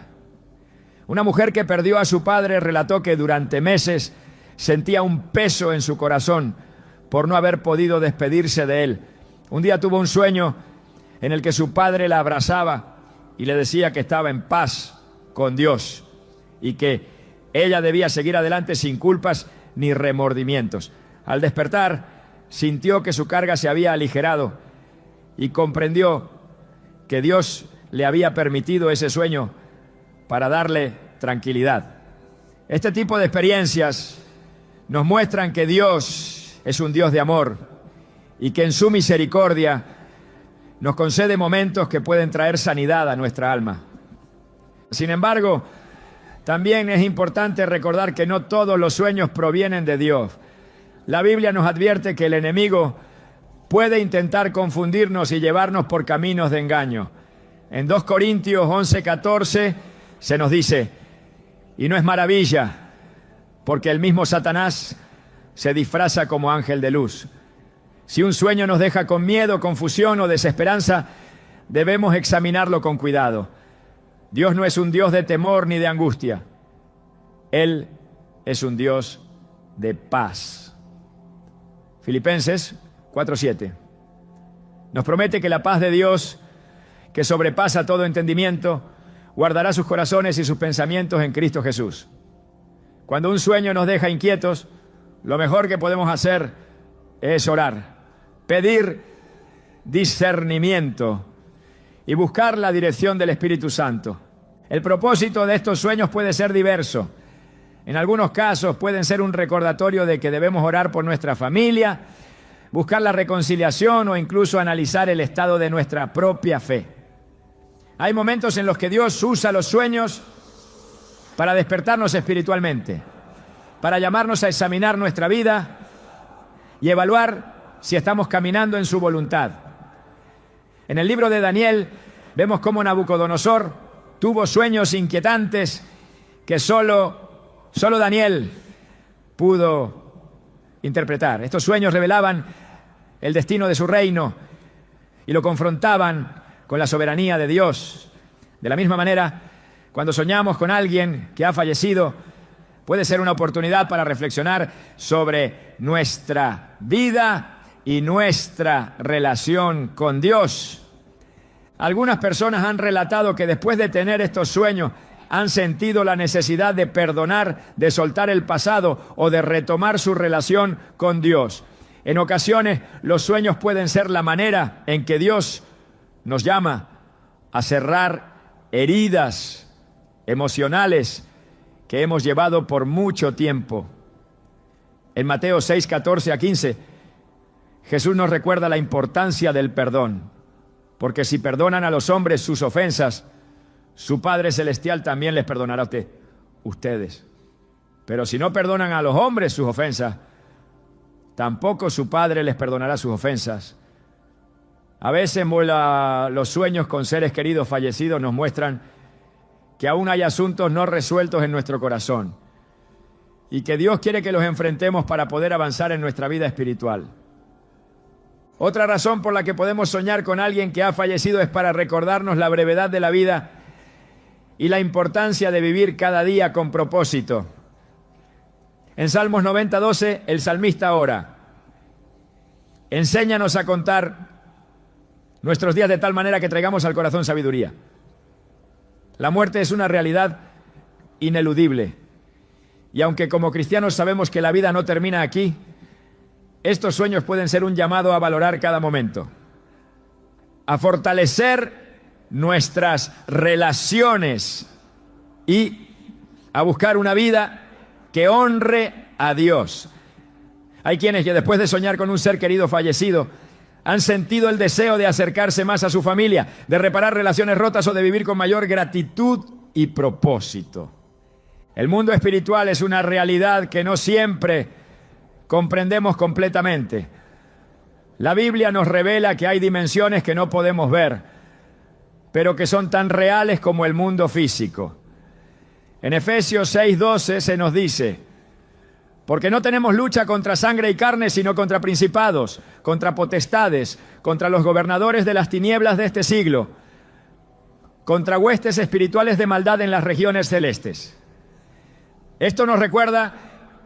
Una mujer que perdió a su padre relató que durante meses sentía un peso en su corazón por no haber podido despedirse de él. Un día tuvo un sueño en el que su padre la abrazaba y le decía que estaba en paz con Dios y que ella debía seguir adelante sin culpas ni remordimientos. Al despertar, sintió que su carga se había aligerado y comprendió que Dios le había permitido ese sueño para darle tranquilidad. Este tipo de experiencias nos muestran que Dios es un Dios de amor y que en su misericordia nos concede momentos que pueden traer sanidad a nuestra alma. Sin embargo, también es importante recordar que no todos los sueños provienen de Dios. La Biblia nos advierte que el enemigo puede intentar confundirnos y llevarnos por caminos de engaño. En 2 Corintios 11:14 se nos dice: y no es maravilla, porque el mismo Satanás se disfraza como ángel de luz. Si un sueño nos deja con miedo, confusión o desesperanza, debemos examinarlo con cuidado. Dios no es un Dios de temor ni de angustia. Él es un Dios de paz. Filipenses 4:7 nos promete que la paz de Dios, que sobrepasa todo entendimiento, guardará sus corazones y sus pensamientos en Cristo Jesús. Cuando un sueño nos deja inquietos, lo mejor que podemos hacer es orar, pedir discernimiento y buscar la dirección del Espíritu Santo. El propósito de estos sueños puede ser diverso. En algunos casos pueden ser un recordatorio de que debemos orar por nuestra familia, buscar la reconciliación o incluso analizar el estado de nuestra propia fe. Hay momentos en los que Dios usa los sueños para despertarnos espiritualmente, para llamarnos a examinar nuestra vida y evaluar si estamos caminando en su voluntad. En el libro de Daniel vemos cómo Nabucodonosor tuvo sueños inquietantes que solo Daniel pudo interpretar. Estos sueños revelaban el destino de su reino y lo confrontaban con la soberanía de Dios. De la misma manera, cuando soñamos con alguien que ha fallecido, puede ser una oportunidad para reflexionar sobre nuestra vida y nuestra relación con Dios. Algunas personas han relatado que después de tener estos sueños han sentido la necesidad de perdonar, de soltar el pasado o de retomar su relación con Dios. En ocasiones, los sueños pueden ser la manera en que Dios nos llama a cerrar heridas emocionales que hemos llevado por mucho tiempo. En Mateo 6, 14 a 15, Jesús nos recuerda la importancia del perdón, porque si perdonan a los hombres sus ofensas, su Padre Celestial también les perdonará a ustedes. Pero si no perdonan a los hombres sus ofensas, tampoco su Padre les perdonará sus ofensas. A veces los sueños con seres queridos fallecidos nos muestran que aún hay asuntos no resueltos en nuestro corazón y que Dios quiere que los enfrentemos para poder avanzar en nuestra vida espiritual. Otra razón por la que podemos soñar con alguien que ha fallecido es para recordarnos la brevedad de la vida y la importancia de vivir cada día con propósito. En Salmos 90, 12, el salmista ora: enséñanos a contar nuestros días de tal manera que traigamos al corazón sabiduría. La muerte es una realidad ineludible. Y aunque como cristianos sabemos que la vida no termina aquí, estos sueños pueden ser un llamado a valorar cada momento, a fortalecer nuestras relaciones y a buscar una vida que honre a Dios. Hay quienes que después de soñar con un ser querido fallecido han sentido el deseo de acercarse más a su familia, de reparar relaciones rotas o de vivir con mayor gratitud y propósito. El mundo espiritual es una realidad que no siempre comprendemos completamente. La Biblia nos revela que hay dimensiones que no podemos ver, pero que son tan reales como el mundo físico. En Efesios 6:12 se nos dice: porque no tenemos lucha contra sangre y carne, sino contra principados, contra potestades, contra los gobernadores de las tinieblas de este siglo, contra huestes espirituales de maldad en las regiones celestes. Esto nos recuerda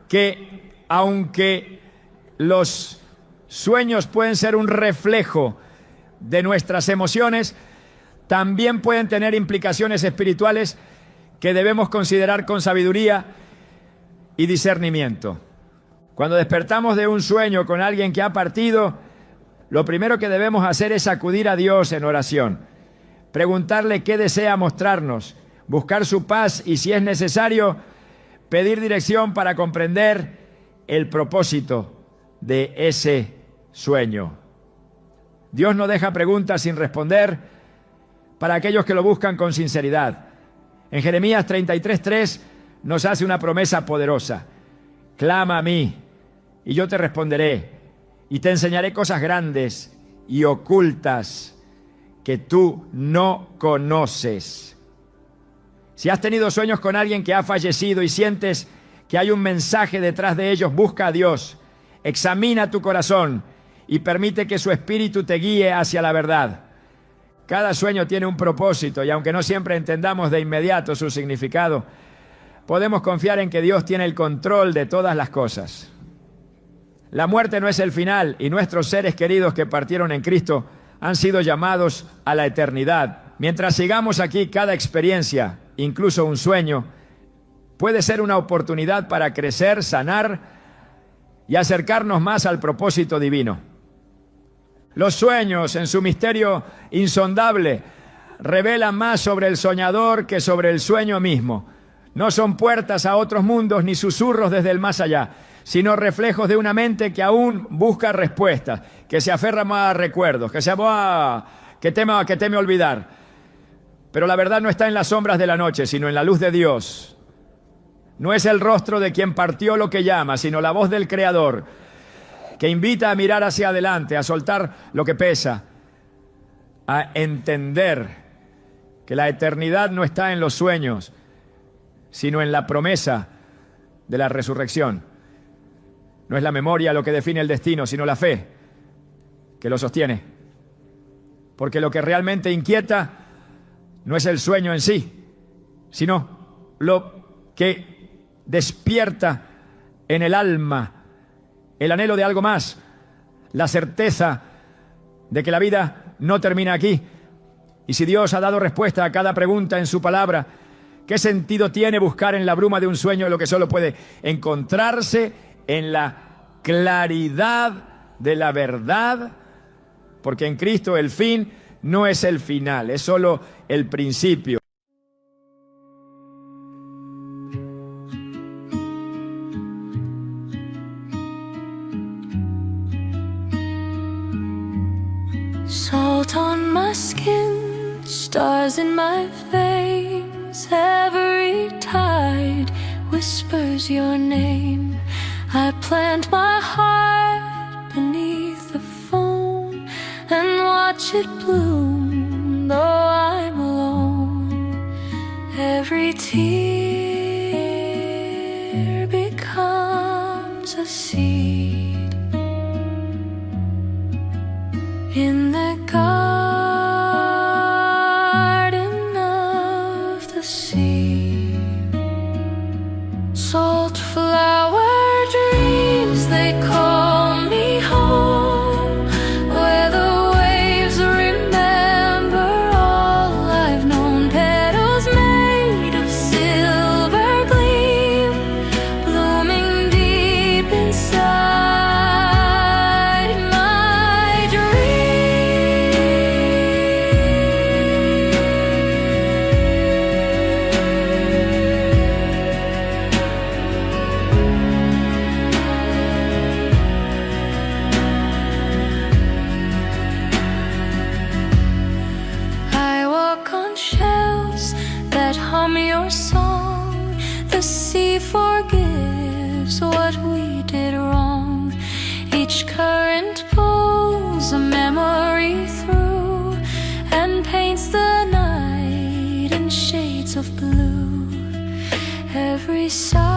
que aunque los sueños pueden ser un reflejo de nuestras emociones, también pueden tener implicaciones espirituales que debemos considerar con sabiduría y discernimiento. Cuando despertamos de un sueño con alguien que ha partido, lo primero que debemos hacer es acudir a Dios en oración, preguntarle qué desea mostrarnos, buscar su paz y, si es necesario, pedir dirección para comprender el propósito de ese sueño. Dios no deja preguntas sin responder para aquellos que lo buscan con sinceridad. En Jeremías 33:3 nos hace una promesa poderosa: clama a mí y yo te responderé y te enseñaré cosas grandes y ocultas que tú no conoces. Si has tenido sueños con alguien que ha fallecido y sientes que hay un mensaje detrás de ellos, busca a Dios, examina tu corazón y permite que su espíritu te guíe hacia la verdad. Cada sueño tiene un propósito y aunque no siempre entendamos de inmediato su significado, podemos confiar en que Dios tiene el control de todas las cosas. La muerte no es el final y nuestros seres queridos que partieron en Cristo han sido llamados a la eternidad. Mientras sigamos aquí, cada experiencia, incluso un sueño, puede ser una oportunidad para crecer, sanar y acercarnos más al propósito divino. Los sueños, en su misterio insondable, revelan más sobre el soñador que sobre el sueño mismo. No son puertas a otros mundos ni susurros desde el más allá, sino reflejos de una mente que aún busca respuestas, que se aferra más a recuerdos, que teme olvidar. Pero la verdad no está en las sombras de la noche, sino en la luz de Dios. No es el rostro de quien partió lo que llama, sino la voz del Creador, que invita a mirar hacia adelante, a soltar lo que pesa, a entender que la eternidad no está en los sueños, sino en la promesa de la resurrección. No es la memoria lo que define el destino, sino la fe que lo sostiene. Porque lo que realmente inquieta no es el sueño en sí, sino lo que despierta en el alma el anhelo de algo más, la certeza de que la vida no termina aquí. Y si Dios ha dado respuesta a cada pregunta en su palabra, ¿qué sentido tiene buscar en la bruma de un sueño lo que solo puede encontrarse en la claridad de la verdad? Porque en Cristo el fin no es el final, es solo el principio. Salt on my skin, stars in my veins. Every tide whispers your name. I plant my heart beneath the foam and watch it bloom, though I'm alone. Every tear becomes a seed in the garden of the sea. Salt flower dreams, they call me home, where the waves remember all I've known. Petals made of silver gleam, blooming deep inside my dream. I walk on shells that hum your song. The sea forgives what we did wrong. Each current pulls a memory through and paints the night in shades of blue. Every side